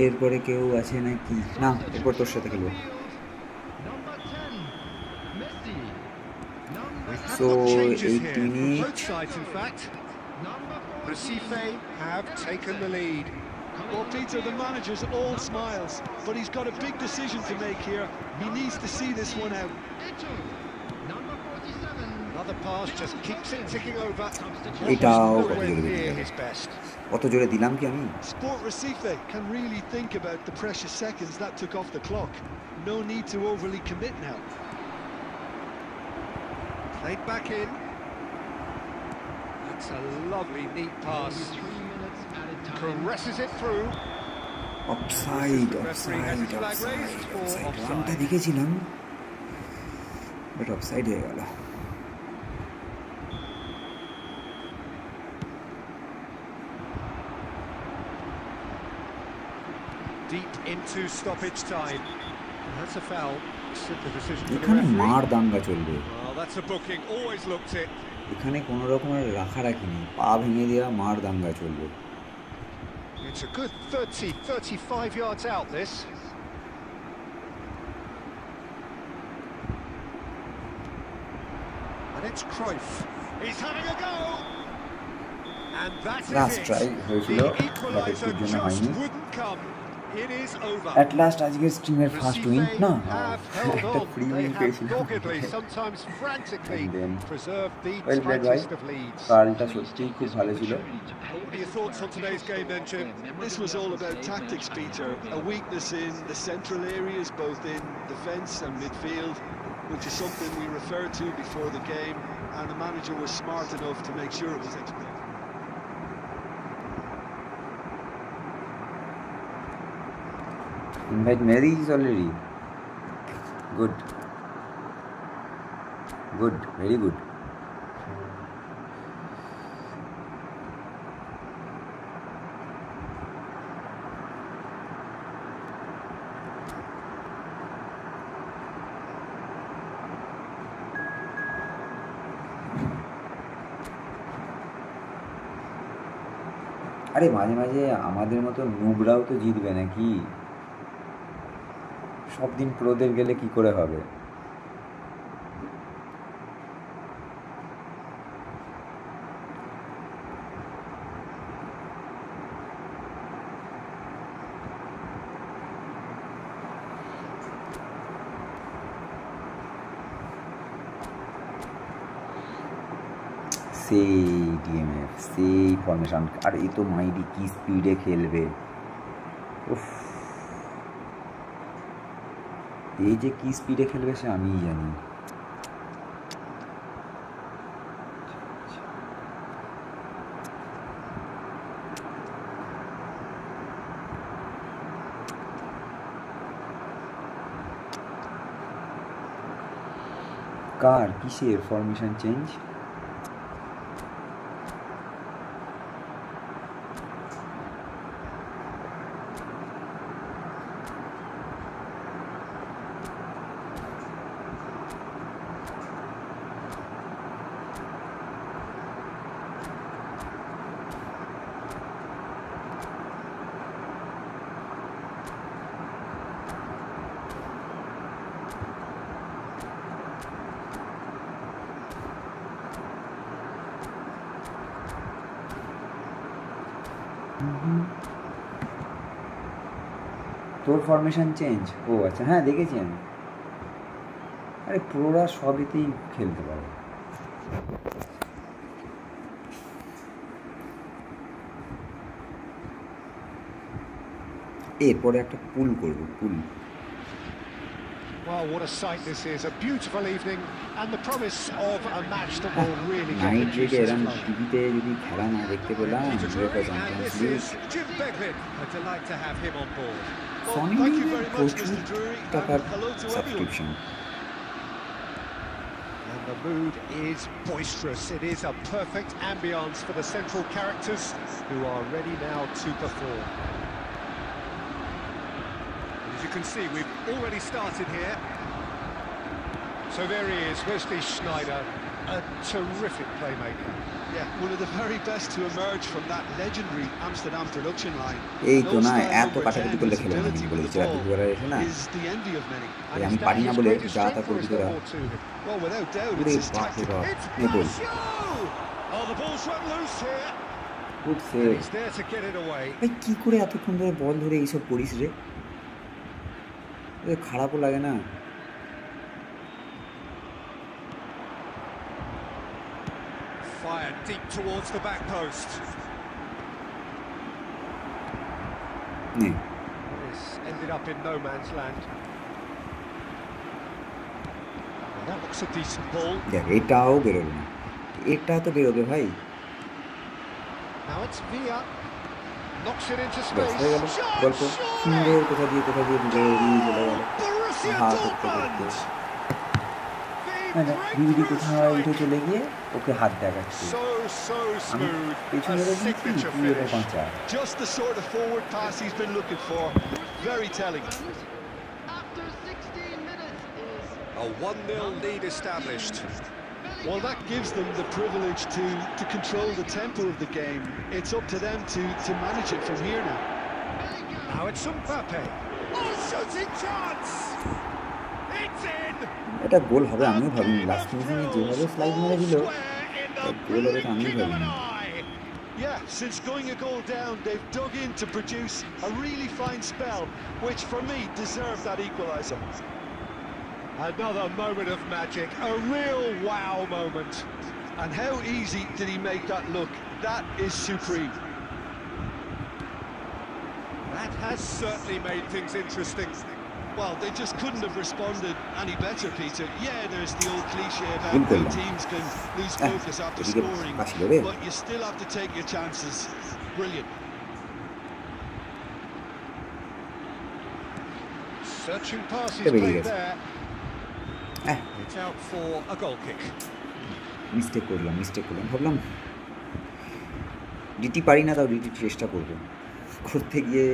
এরপরে কেউ আছে নাকি? না, এরপর তোর সাথে খেলবো। Number 10, Messi. So, Changes 8 here. minutes. Both sides, in fact. Number 14. Recife have taken the lead. Well, Peter, the manager's all smiles, but he's got a big decision to make here. He needs to see this one out. Eto. Number 47. Another pass just keeps it ticking over. এটাও কত Nowhere জোরে near দিলাম। his best. কত জোরে দিলাম কি আমি? Sport Recife can really think about the precious seconds that took off the clock. No need to overly commit now. Played back in. That's a lovely, neat pass. 3 minutes added time. Caresses it through. Offside, The referee has his flag raised for রানটা offside. দেখেছিলাম, but offside হয়ে গেল। Deep into stoppage time. That's a foul. Simple decision for the এখানে মার referee. দাঙ্গা চলবে। Well, that's a booking. Always looked it. এখানে কোনো রকমের রাখারাখি নেই, পা ভেঙে দেওয়া মার দাঙ্গা চলবে। It's a good 35 yards out, this. And it's Cruyff. He's having a go. And that is Last it. try হয়েছিল, The বাট equaliser একটুর জন্য just হয়নি। wouldn't come. It is over. At last আজকের স্ট্রিমের ফার্স্ট উইন Recife না, have held একটা on. Free They win have পেয়েছিলাম। doggedly, sometimes frantically, And then, preserved the well played, ভাই। tightest of leads. কালটা সত্যিই খুব ভালো ছিল। What are your thoughts on today's game then, Jim? This was all about tactics, Peter. A weakness in the central areas, both in defence and midfield, which is something we referred to before the game, and the manager was smart enough to make sure it was exploited. Invite Mary is already good. Good, very good. আরে মাঝে মাঝে আমাদের মতো নুবরাও তো জিতবে নাকি? সব দিন প্রোদের গেলে কি করে হবে? সেই ডিএমএফ, সেই ফর্মেশন, আর এই তো মাইডি কি স্পিডে খেলবে। উফ, এই যে কি স্পিডে খেলবে সে আমিই জানি। কার কিসের ফরমেশন চেঞ্জ? তোর ফরমেশন চেঞ্জ? ও আচ্ছা, হ্যাঁ দেখেছি আমি। আরে প্রোরা সবেতেই খেলতে পারে। এরপরে একটা পুল করব, পুল। Well, what a sight this is. A beautiful evening and the promise of a match that will really get night the রেটে juices এরকম flowing. টিভিতে যদি খেলা না দেখতে পেলাম, Europa And champions this league, is Jim Beglin. A delight to have him on board. Sony thank you লিগে very much, প্রচুর Mr. Drury, and টাকার hello to everyone. Subscription. And the mood is boisterous. It is a perfect ambience for the central characters who are ready now to perform. And as you can see, we've already started here. So there he is, Wesley Sneijder, a terrific playmaker. Yeah, one of the very best to emerge from that legendary Amsterdam production line. এই No তো না, style এত number কাটাকুটি 10, করলে his খেলবো না, ability আমি with বলেছি the রাত ball দুপুরবেলা এসে না, is the envy of many. And আমি is that পারি না his বলে greatest যা তা strength, or করবি is there তোরা। more to him? Well, without doubt, ওরে it's his বাপরে tactical. বাপ, It's এই গোল, Basho! Oh, the ball's run loose here. Good And save. he's there to get it away. ভাই কি করে এতক্ষণ ধরে বল ধরে এইসব করিস রে? খারাপও লাগে না? Fired deep towards the back post. নে This ended up in no man's land. Well, that looks a decent ball. দেখ, এটাও বেরোবে না, এটা তো বেরোবে ভাই। Now it's Villa. Knocks it into ব্যাস space. হয়ে গেল গল্প। সুন্দর কোথা দিয়ে ঢুকে দিয়ে চলে গেল। Borussia হা করতে করতে Dortmund. মানে ভিড়ি কোথায় উঠে চলে গিয়ে ওকে হাত দেখাচ্ছে। So আমি smooth. পেছনে A দেখি signature তুই এটা finish. বাঁচা। Just the sort of forward pass he's been looking for. Very telling. After 16 minutes is A 1-0 lead established. Well, that gives them the privilege to control the tempo of the game. It's up to them to manage it from here now. Now it's Mbappe. Oh, shooting chance! It's in! এটা গোল হবে আমিও ভাবিনি, last ফিনিশিংয়ে যেভাবে slide মেরে দিল, গোল হবে এটা আমিও ভাবিনি। Yeah, since going a goal down, they've dug in to produce a really fine spell, which for me deserved that equaliser. Another moment of magic, a real wow moment. And how easy did he make that look? That is supreme. That has certainly made things interesting. Well, they just couldn't have responded any better, Peter. Yeah, there's the old cliche about Good how goal. teams can lose focus after এদিকে scoring, pass করে। but you still have to take your chances. Brilliant. Searching pass is There he played is. there. হ্যাঁ, It's out for a goal kick. Mistake করলাম ভাবলাম DT পারি না, তাও DT চেষ্টা করবো, করতে গিয়ে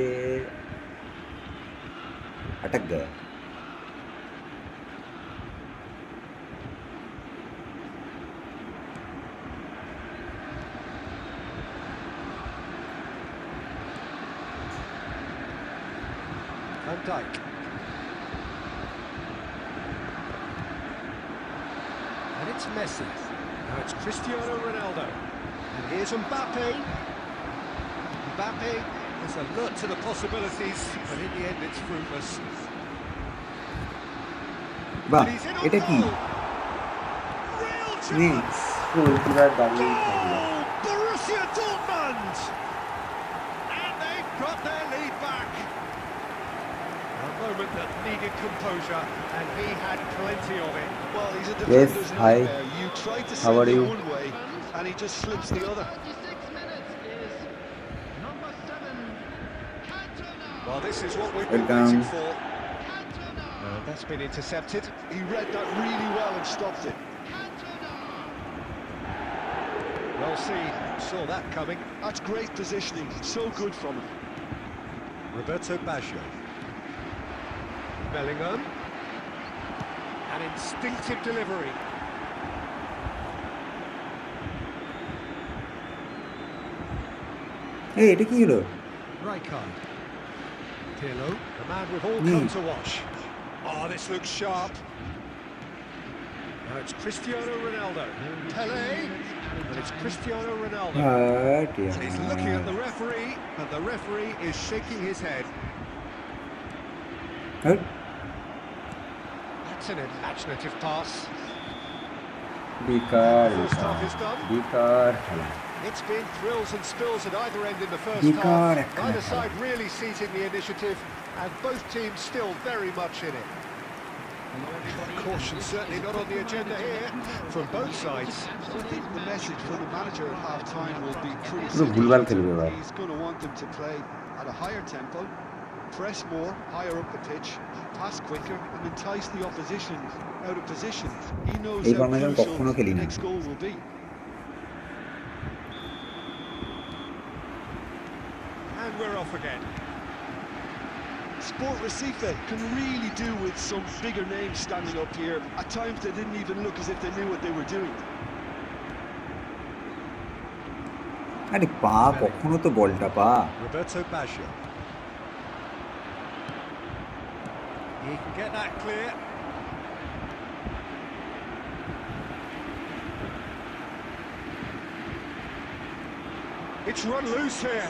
আটক Gaya. Van Dijk. And it's Messi. Now it's Cristiano Ronaldo. And here's Mbappe. Mbappe is alert to the possibilities, but in the end it's fruitless. বাহ, And he's in on এটা কি? goal. Real নে chance. Goalkeeper দাঁড়িয়েই থাকলো। Goal! Borussia Dortmund! And they've got their lead back. A moment that needed composure, and he had plenty of it. Well, he's a Yes, defender's hi. nightmare. You try to How send are it you? one way, and he just slips the other. 36 minutes is number 7, Cantona. Well, this is what we've been Welcome. waiting for. Cantona. That's been intercepted. He read that really well and stopped it. Cantona. Well, saw that coming. That's great positioning. So good from him. Roberto Baggio. Bellingham. An instinctive delivery. এই এটা কি হলো? Rijkaard. Pirlo, the man we've all Hmm. come to watch. Oh, this looks sharp. Now it's Cristiano Ronaldo. Pele, and it's Cristiano Ronaldo. হাট And he's looking at the referee, and the referee is shaking his head. That's an imaginative pass. বেকার First half is done. বেকার খেলা It's been thrills and spills at either end in the first Bekar half. ekkhana Neither khela. side really seizing the initiative, and both teams still very much in it. Caution certainly not on the agenda here from both sides. I think the message from the manager at half-time will be pretty পুরো ভুলভাল খেলবে simple. এবার He's going to want them to play at a higher tempo, press more, higher up the pitch, pass quicker, and entice the opposition out of position. He knows এই how formation crucial কখনো the খেলি না next goal will be. And we're off again. Sport Recife can really do with some bigger names standing up here. At times they didn't even look as if they knew what they were doing. আরে পা কখনো তো বলটা পা Roberto Baggio. He can get that clear. It's run loose here.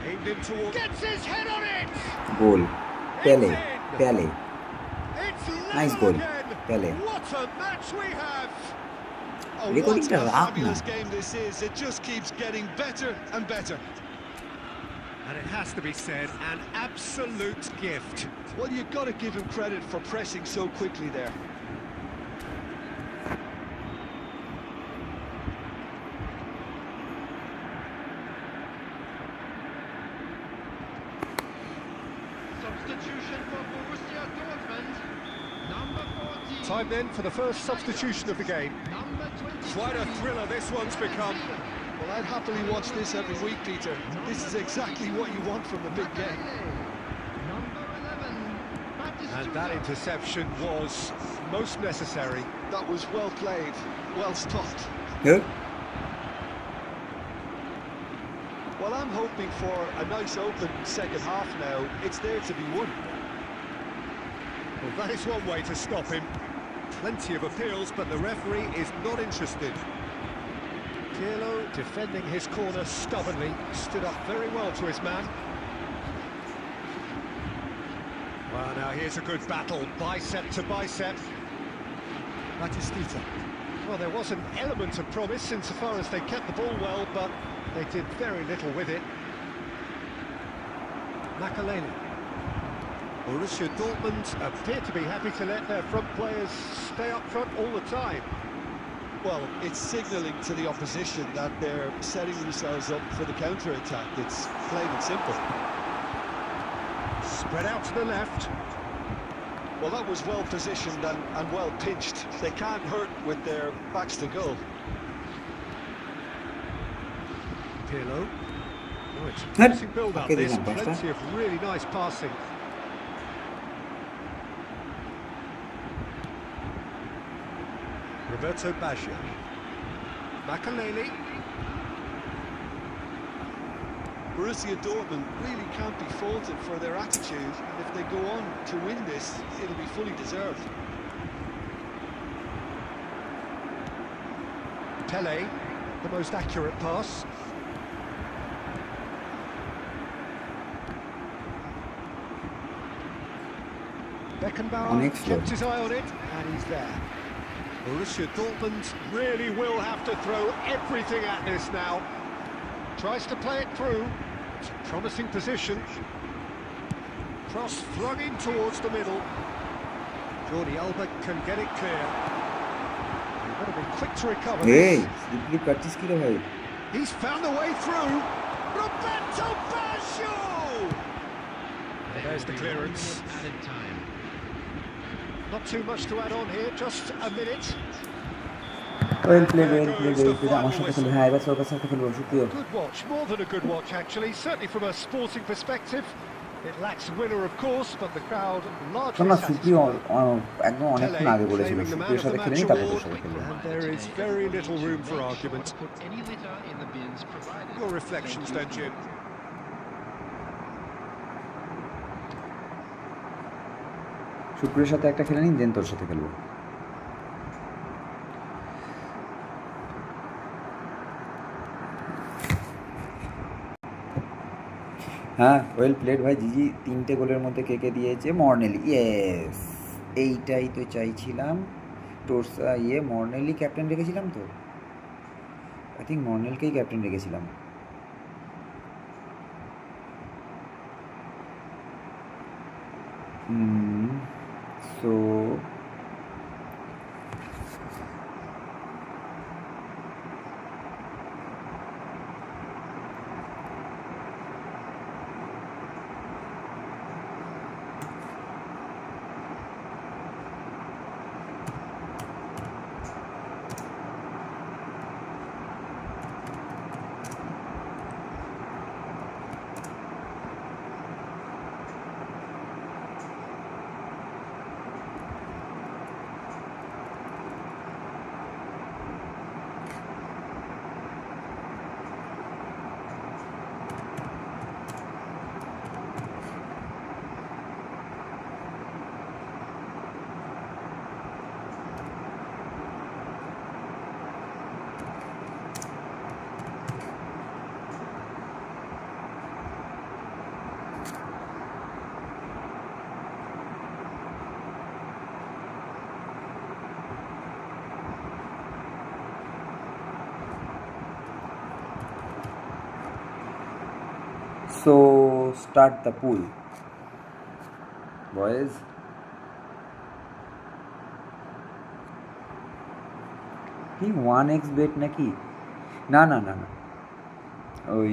Aimed in towards. Gets his head on it. গোল পেলে পেলে It's Nice level goal. again. Pele. What a match we have. Oh, Recordingটা what a রাখ না fabulous game this is. It just keeps getting better and better. And it has to be said, an absolute gift. Well, you've got to give him credit for pressing so quickly there. Substitution for Borussia Dortmund. Number 14. Time then for the first substitution of the game. Number 20. Quite a thriller this one's become. Well, I'd happily watch this every week, Peter. This is exactly what you want from a big game. Number 11. And that Batistuta. interception was most necessary. That was well played, well stopped. Well, I'm hoping for a nice open second half now. It's there to be won. Well, that is one way to stop him. Plenty of appeals, but the referee is not interested. Pirlo defending his corner stubbornly, stood up very well to his man. Well, now here's a good battle, bicep to bicep. Batistuta. Well, there was an element of promise insofar as they kept the ball well, but they did very little with it. Makaleli. Borussia Dortmund appear to be happy to let their front players stay up front all the time. Well, it's signalling to the opposition that they're setting themselves up for the counter-attack. It's plain and simple. Spread out to the left. Well, that was well positioned and well pinched. They can't hurt with their backs to goal. Pirlo. Oh, it's a Hut. promising build-up. Okay, There's then, Basta. plenty of really nice passing. Roberto Baggio. Makaleli. Borussia Dortmund really can't be faulted for their attitude, and if they go on to win this, it'll be fully deserved. Pele, the most accurate pass. Beckenbauer Ọনেক slow. kept his eye on it, and he's there. Borussia Dortmund really will have to throw everything at this now. Tries to play it through. It's a promising position. Cross flung in towards the middle. Jordi Alba can get it clear. You've got to be quick to recover এই this. স্লিপলি practice কি রে ভাই He's found a way through. Roberto Baggio! There's the clearance. Added time. Not too much to add on here, just a minute. Well play আমার সাথে খেলবে হ্যাঁ এবার সবার সাথে খেলবো সুপ্রিয় Good watch, more than a good watch actually, certainly from a sporting perspective. It lacks winner of course, but the crowd largely না সুপ্রিয় satisfied. একদম অনেকক্ষণ আগে বলেছিল claiming the man Superior of সাথে the খেলে match নি তারপর তোর award, সাথে খেলবে and there is very little room for argument. Put any litter in the bins provided. Your reflections then, Jim. সুপ্রিয়র সাথে একটা খেলে নি দেন তোর সাথে খেলবো হ্যাঁ, ওয়েল প্লেড ভাই জিজি। 3টে গোলের মধ্যে কে কে দিয়েছে? মর্নেলি, ইয়েস, এইটাই তো চাইছিলাম। টোরসা মর্নেলি ক্যাপ্টেন রেখেছিলাম তো, আই থিঙ্ক মর্নেলকেই ক্যাপ্টেন রেখেছিলাম। So start the pool, boys. কি 1x বেট নাকি? না না না না, ওই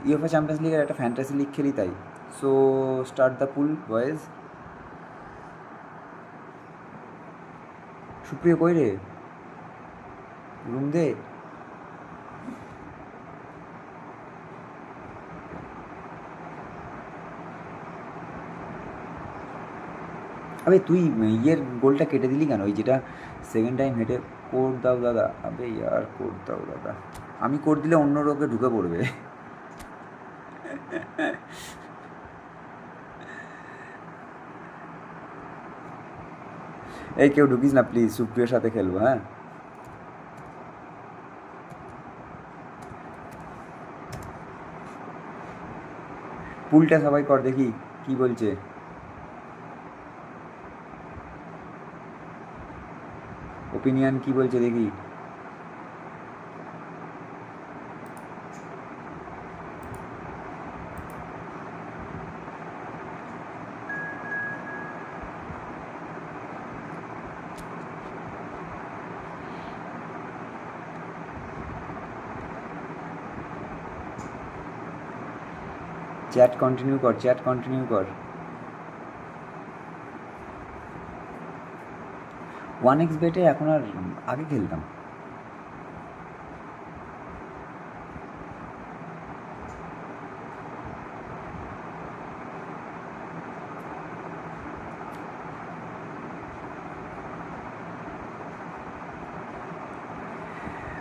ইউএফএ চ্যাম্পিয়ন্স লিগের একটা ফ্যান্টাসি লিগ খেলি তাই। So start the pool, boys. সুপ্রিয় কই রে? রুম দে। আবে তুই গোলটা কেটে দিলি কেন? ওই যেটা সেকেন্ড টাইম হেঁটে কোড দাও দাদা। আবে ইয়ার কোড দাও দাদা। আমি কোড দিলে অন্য লোকে ঢুকে পড়বে। এই কেউ ঢুকিস না প্লিজ, সুপ্রিয়র সাথে খেলবো। হ্যাঁ, পুলটা সবাই কর দেখি কি বলছে। ওপিনিয়ন কি বলছে দেখি। চ্যাট কন্টিনিউ কর, চ্যাট কন্টিনিউ কর। 1x বেটে এখন আর আগে খেলতাম।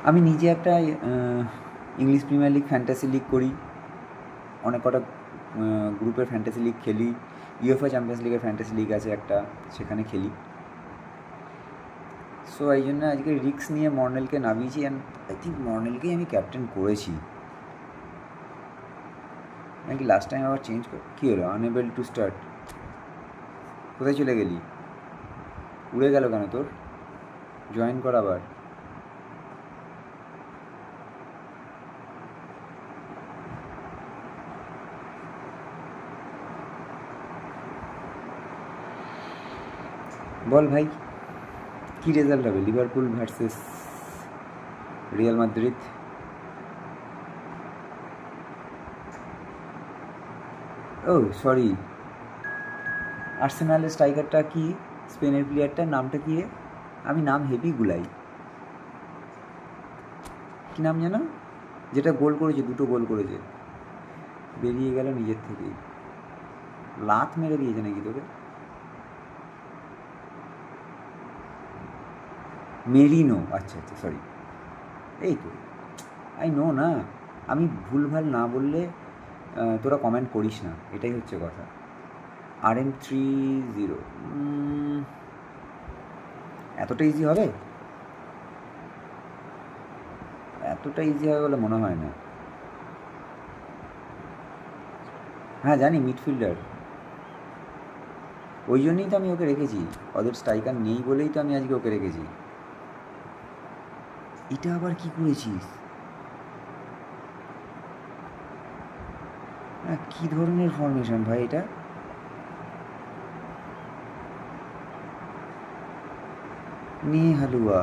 আমি নিজে একটা English premier league fantasy league করি, অনেক কটা গ্রুপের ফ্যান্টাসি লিগ খেলি। ইউএফএ চ্যাম্পিয়ন্স লিগের ফ্যান্টাসি লিগ আছে একটা, সেখানে খেলি। সো এই জন্য আজকে রিস্ক নিয়ে মর্নেলকে নামিয়েছি, অ্যান্ড আই থিঙ্ক মর্নেলকেই আমি ক্যাপ্টেন করেছি নাকি লাস্ট টাইম আবার চেঞ্জ কর। কী হলো? Unable to start. কোথায় চলে গেলি? উড়ে গেল কেন তোর? জয়েন কর আবার। বল ভাই, কী রেজাল্ট হবে? Liverpool versus Real Madrid. Oh sorry, আর্সেনালের স্ট্রাইকারটা কি? স্পেনের প্লেয়ারটার নামটা কী? আমি নাম হেভি গুলাই। কী নাম যেন? যেটা গোল করেছে, 2টো গোল করেছে, বেরিয়ে গেল নিজের থেকেই। লাত মেরে দিয়েছে নাকি তোকে? মেরিনো, আচ্ছা আচ্ছা, সরি। এই তো আই নো না, আমি ভুলভাল না বললে তোরা কমেন্ট করিস না, এটাই হচ্ছে কথা। RM30 এতটা ইজি হবে? এতটা ইজি হবে বলে মনে হয় না। হ্যাঁ জানি মিডফিল্ডার, ওই জন্যই তো আমি ওকে রেখেছি, ওদের স্ট্রাইকার নেই বলেই তো আমি আজকে ওকে রেখেছি। এটা আবার কি করেছিস? হ্যাঁ কী ধরনের ফরমেশন ভাই এটা? নে হালুয়া,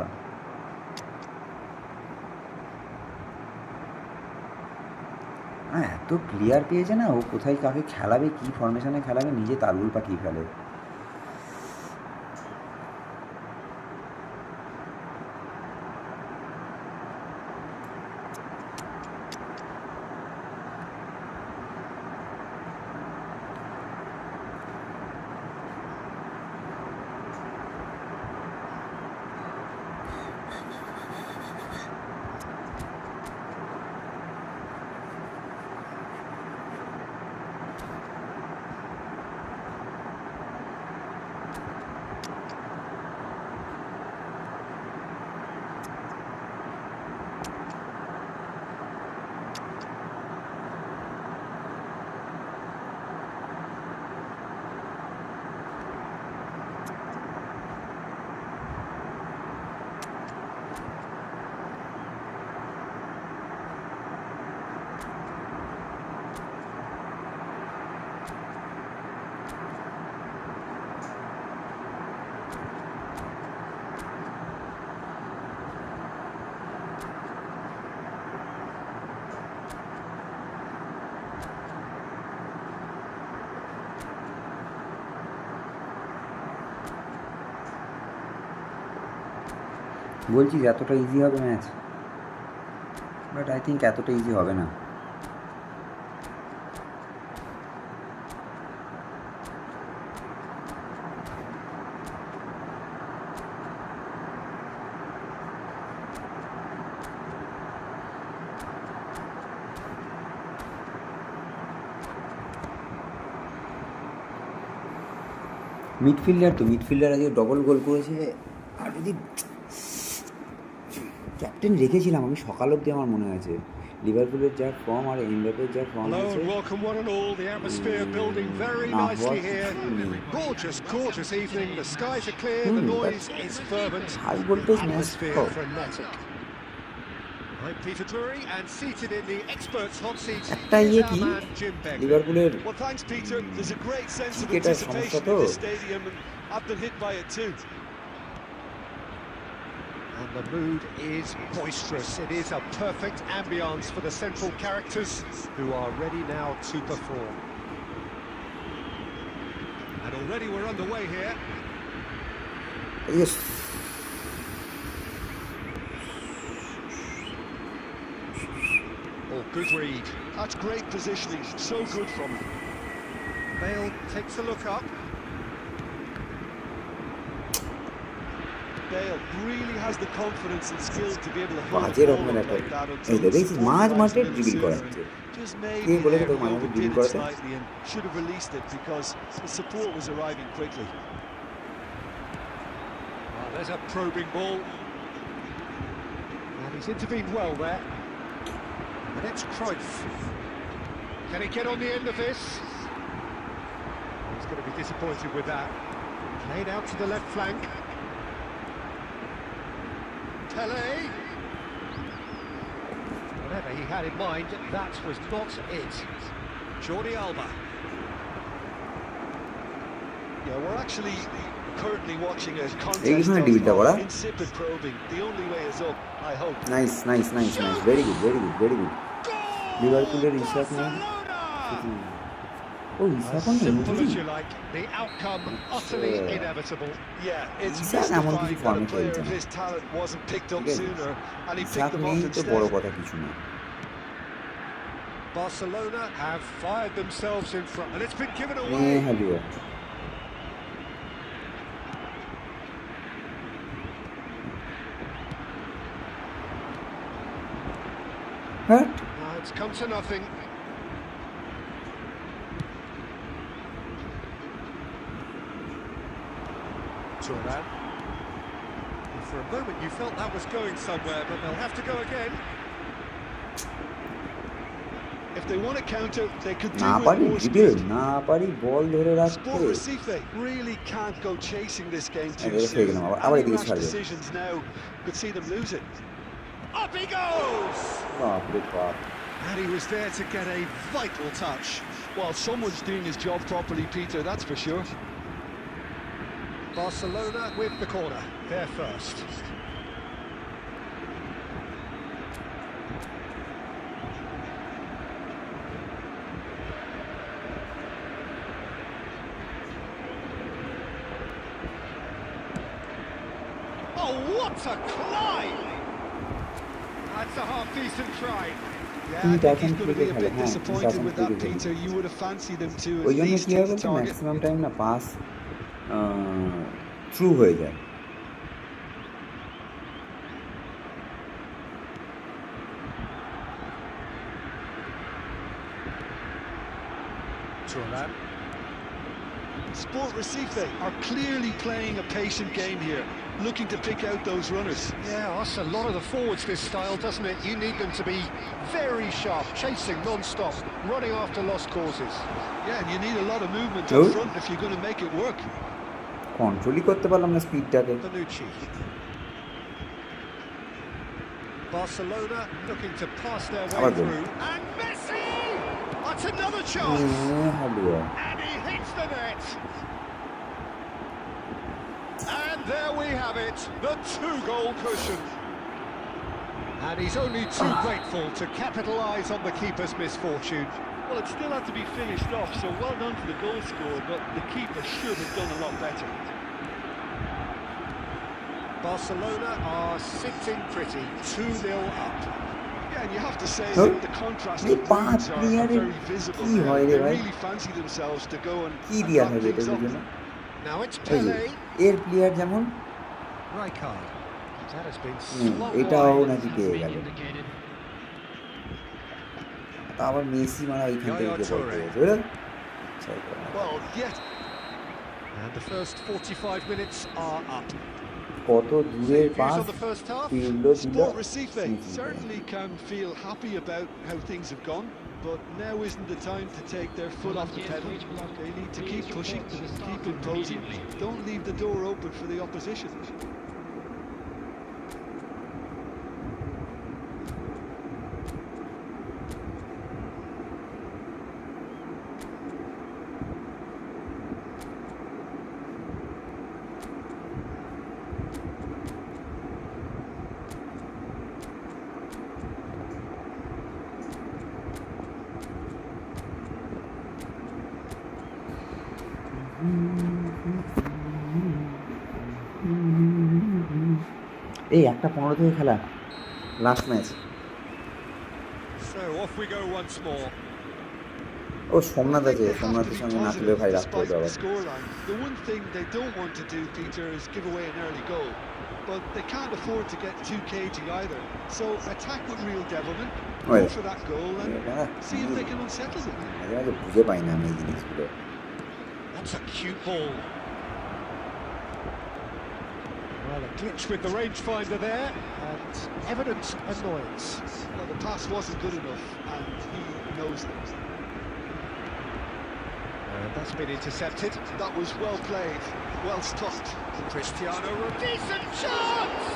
এত প্লেয়ার পেয়েছে না, ও কোথায় কাকে খেলাবে, কী ফরমেশনে খেলাবে, নিজে তালুল পাঠিয়ে ফেলে। বলছি এতটা ইজি হবে ম্যাচ, বাট আই থিঙ্ক এতটা ইজি হবে না। মিডফিল্ডার তো, মিডফিল্ডার আজকে ডবল গোল করেছে। আর যদি ক্যাপ্টেন রেখেছিলাম আমি সকাল অবধি, আমার মনে আছে লিভারপুলের যা ফর্ম আর এমবাপের যা ফর্ম Hello আছে। and welcome one and all. The atmosphere building very nicely here. Gorgeous evening. The skies are clear. The noise is fervent. High voltage match. Atmosphere frenetic. I'm Peter Drury, and seated in the experts' hot seat একটা is ইয়ে our কি man Jim Begley. লিভারপুলের Well, thanks, Peter. There's a great sense of cricketer সমস্যা anticipation তো। in this stadium, and I've been hit by it too. And the mood is boisterous. It is a perfect ambience for the central characters who are ready now to perform. And already we're underway here. Yes. Oh, good read. That's great positioning, so good from him. Bale takes a look up. Bale really has the confidence and skill to be able to hold বাজে the রকমের ball একটা like that এই until দেখেছিস the মাঝ support মাঠে lines dribble sooner. করাচ্ছে। Just কে maybe বলেছে there তোর মাঝে মাঠে overdid ড্রিবল it করাতে? slightly and should have released it because the support was arriving quickly. Oh, there's a probing ball. And he's intervened well there. And it's Cruyff. Can he get on the end of this? Oh, he's going to be disappointed with that. Played out to the left flank. Tele. Whatever he had in mind, that was not it. Jordi Alba. Yeah, we're actually currently watching a এই contest কিসনে ডিবিটটা করা? of insipid probing. The only way is up, I hope. Nice nice nice nice, very good very good very good. লিভারপুলের ইশাক নেই। ও Ishaq As simple as you like, the outcome utterly inevitable. Yeah, it's Ishaq এমন কিছু mystifying that a ফর্মে player খেলছে of না। his talent wasn't picked up ঠিক আছে? sooner, and he Ishaq picked them নেই up তো বড় instead. কথা কিছু না। Barcelona have fired themselves in front, and it's been given নে away. হালুয়া। হ্যাঁ It's come to nothing. Turan. For a moment you felt that was going somewhere, but they'll have to go again. If they want to counter, they could do না with পারি more dribble, speed. না পারি বল ধরে রাখতে। Sport Recife really can't go chasing this game too দেখে soon. গেলাম আবার Any এদিকে rash ছাড়বে। decisions now could see them lose it. Up he goes! বাপরে বাপ। And he was there to get a vital touch. Well, someone's doing his job properly, Peter, that's for sure. Barcelona with the corner, they're first. Oh, what a climb! That's a half-decent try. Yeah, I think he's going to be a bit disappointed with that, Peter. You would have fancied him to ওই at জন্য least কি হয় hit the বলতো target. Maximum time না pass through হয়ে যায়। Turnip. Sport Recife are clearly playing a patient game here, looking to pick out those runners. Yeah, that's a lot of the forwards, this style, doesn't it? You need them to be very sharp, chasing non-stop, running after lost causes. Yeah, and you need a lot of movement Oh. up front if you're going to make it work. কন্ট্রোলই করতে পারলাম না স্পিডটাকে। Bonucci. Barcelona looking to pass their way Abar goal. through. And Messi! That's another chance! Halwa. And he hits the net! And there we have it, the two-goal cushion. And he's only too grateful to capitalise on the keeper's misfortune. Well, it still had to be finished off, so well done to the goal scorer, but the keeper should have done a lot better. Barcelona are sitting pretty, 2-0 up. Yeah, and you have to say Oh. that the contrast এই of পাঁচ moods are প্লেয়ারের very visible কি now. হয় রে They ভাই? really fancy themselves to go and কি দিয়া wrap থাকে এটা things up. বুঝলো না? Now it's ওই যে, Pele. এর প্লেয়ার যেমন Rijkaard. That has been swung এটাও wide. নাকি পেয়ে Being গেল। indicated. তা আবার মেসি মারা ওইখান থেকে Yaya বল Toure. পেয়েছে বুঝলেন? ছয় করে। Well, yes, And the first 45 minutes are up. কত দূরের Views pass on the first half? ফিরলো দিল। Sport Recife certainly can feel happy about how things have gone, but now isn't the time to take their foot off the pedal. They need to keep pushing, keep imposing. Don't leave the door open for the opposition. এই একটা 15 থেকে খেলা last match. So off we go once more. ও সোমনাথ আছে, They have to সোমনাথের be সঙ্গে না positive তুলে ভাই রাখতে despite হবে the আবার। scoreline. The one thing they don't want to do, Peter, is give away an early goal. But they can't afford to get too cagey either. So attack with real devilment, go Right. for that goal, and Yeah. see if they can unsettle them. মাঝে মাঝে বুঝে পাই না আমি এই জিনিসগুলো। That's a cute ball. Well, a glitch with the rangefinder there, and evident annoyance. Well, the pass wasn't good enough, and he knows that. And that's been intercepted. That was well played, well stopped. Cristiano Ronaldo. Decent chance!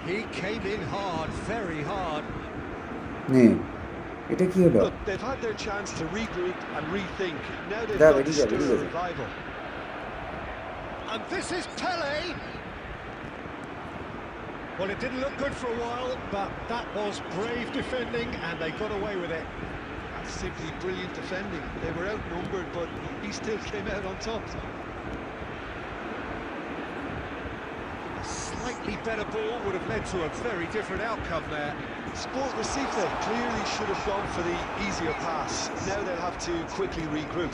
He came in hard, very hard. নে এটা কি হলো? Look, they've had their chance to regroup and rethink. Now they've Yeah, got very to good, very stir a good. revival. And this is Pele. Well, it didn't look good for a while, but that was brave defending, and they got away with it. That's simply brilliant defending. They were outnumbered, but he still came out on top. A slightly better ball would have led to a very different outcome there. Sport Recife clearly should have gone for the easier pass. Now they'll have to quickly regroup.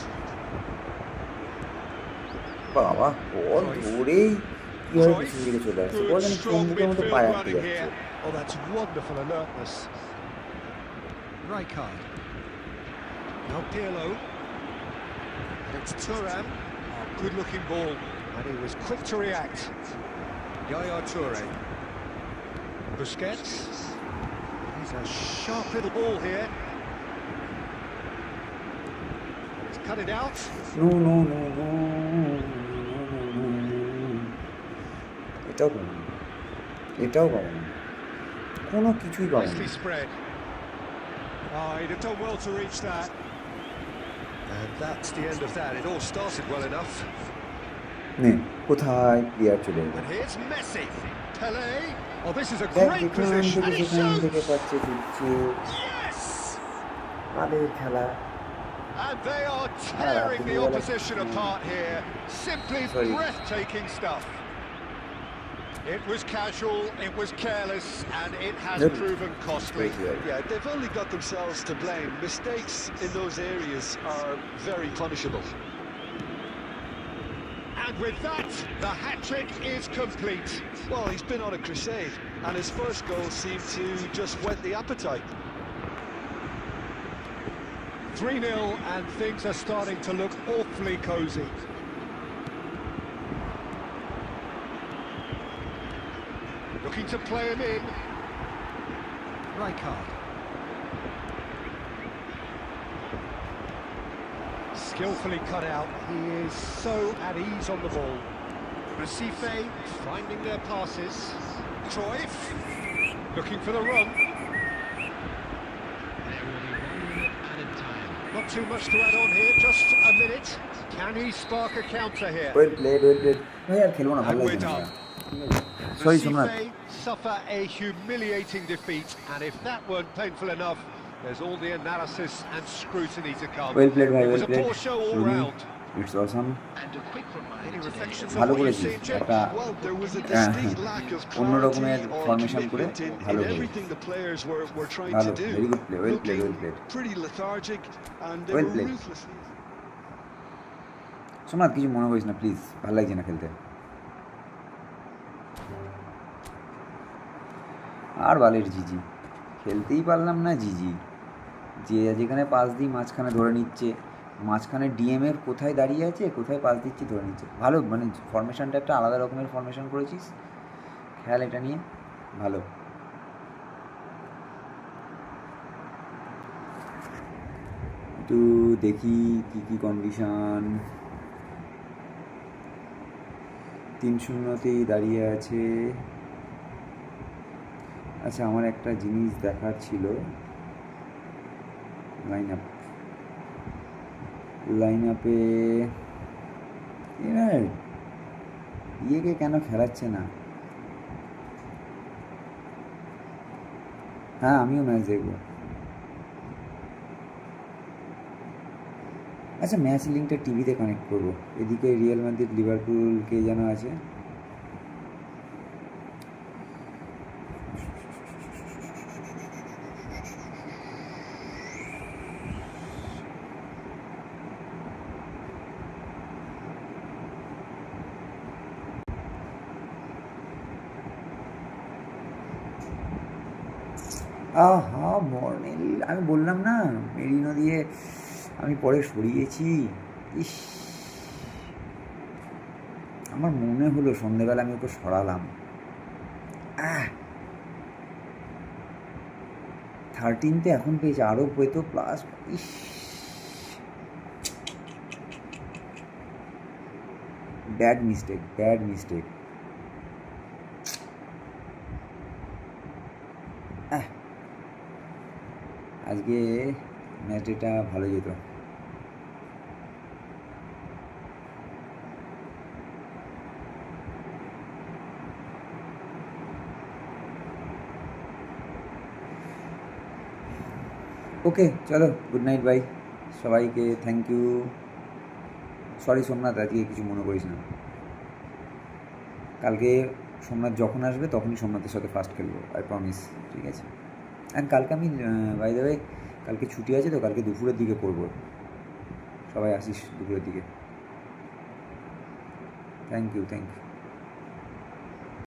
বাবা বল ধরেই কিভাবে পিছন দিকে চলে আসছে। বল যেন strong চমকের মতো midfield পায়ে আটকে running যাচ্ছে। here. Oh, that's wonderful alertness. Rijkaard. Now Pirlo. And it's Thuram. Oh, good-looking ball. And he was quick to react. Yaya Toure. Busquets. He's a sharp little ball here. He's cut it out. No. এটাও পাবো না, এটাও পাবো না, কোনো কিছুই পাবো না। Nicely spread. Oh, he'd have done well to reach that. And that's the end of that. It all started well enough. নে কোথায় প্লেয়ার চলে গেল? And here's Messi. Pele. Oh, this is a দেখ great যেখান position. থেকে And he যেখান shoots. থেকে পাচ্ছে দিচ্ছে, Yes! তাদের খেলা। And they are tearing the opposition apart here. Simply Sorry. breathtaking stuff. It was casual, it was careless, and it has Good. proven costly. Yeah, they've only got themselves to blame. Mistakes in those areas are very punishable. And with that, the hat-trick is complete. Well, he's been on a crusade, and his first goal seemed to just whet the appetite. 3-0, and things are starting to look awfully cosy. Looking to play him in. Rijkaard. Skillfully cut out. He is so at ease on the ball. Recife finding their passes. Cruyff looking for the run. There will be 1 minute added time. Not too much to add on here, just a minute. Can he spark a counter here? Well played ভাই আর খেলবো না, ভালো And we're লাগছে না। done. Sorry Somnath, Recife suffer a humiliating defeat, and if that weren't painful enough, there's all the analysis and scrutiny to come. Well played ভাই, It well was a played. poor show all round. It's awesome. And a quick Any reminder today reflections that ভালো on what you've করেছিস, seen, Jim? একটা Well, there was a হ্যাঁ, distinct lack of অন্য clarity রকমের or formation করে commitment ভালো in করেছিস। everything the players were trying ভালো, to do. very good play, well played, Looking well played. pretty lethargic, and they Well were played. ruthlessly. Somnath কিছু মনে করিস না প্লিজ, ভালো লাগছে না খেলতে। আর বালের জিজি, খেলতেই পারলাম না জিজি। যে যেখানে পাস দিই মাঝখানে ধরে নিচ্ছে, মাঝখানে ডিএমএফ কোথায় দাঁড়িয়ে আছে, কোথায় পাস দিচ্ছি ধরে নিচ্ছে। ভালো, মানে ফরমেশনটা একটা আলাদা রকমের ফরমেশন করেছিস, খেয়াল এটা নিয়ে ভালো। একটু দেখি কি কি কন্ডিশন। 3-0তেই দাঁড়িয়ে আছে। আচ্ছা, আমার একটা জিনিস দেখার ছিল, লাইন আপে এবার ইয়েকে কেন খেলাচ্ছে না? হ্যাঁ, আমিও ম্যাচ দেখবো। আচ্ছা, ম্যাচ লিঙ্কটা টিভিতে কানেক্ট করবো। এদিকে রিয়াল মাদ্রিদ লিভারপুল কে যেন আছে, আহা মর্নেল, আমি বললাম না মেরিনো দিয়ে আমি পরে সরিয়েছি। ইস, আমার মনে হলো সন্ধ্যেবেলা আমি ওকে সরালাম। 13তে এখন পেয়েছে, আরও পেতো প্লাস। ইস, ব্যাড মিস্টেক। আজকে ম্যাচটা ভালো যেত। ওকে চলো, গুড নাইট বাই সবাইকে, থ্যাংক ইউ। সরি সোমনাথ, আজকে কিছু মনে করিস না। কালকে সোমনাথ যখন আসবে তখনই সোমনাথের সাথে ফার্স্ট খেলবো, আই প্রমিস, ঠিক আছে? অ্যান্ড কালকে আমি বাই দ্য ওয়ে কালকে ছুটি আছে তো, কালকে দুপুরের দিকে করবো। সবাই আসিস দুপুরের দিকে। Thank you.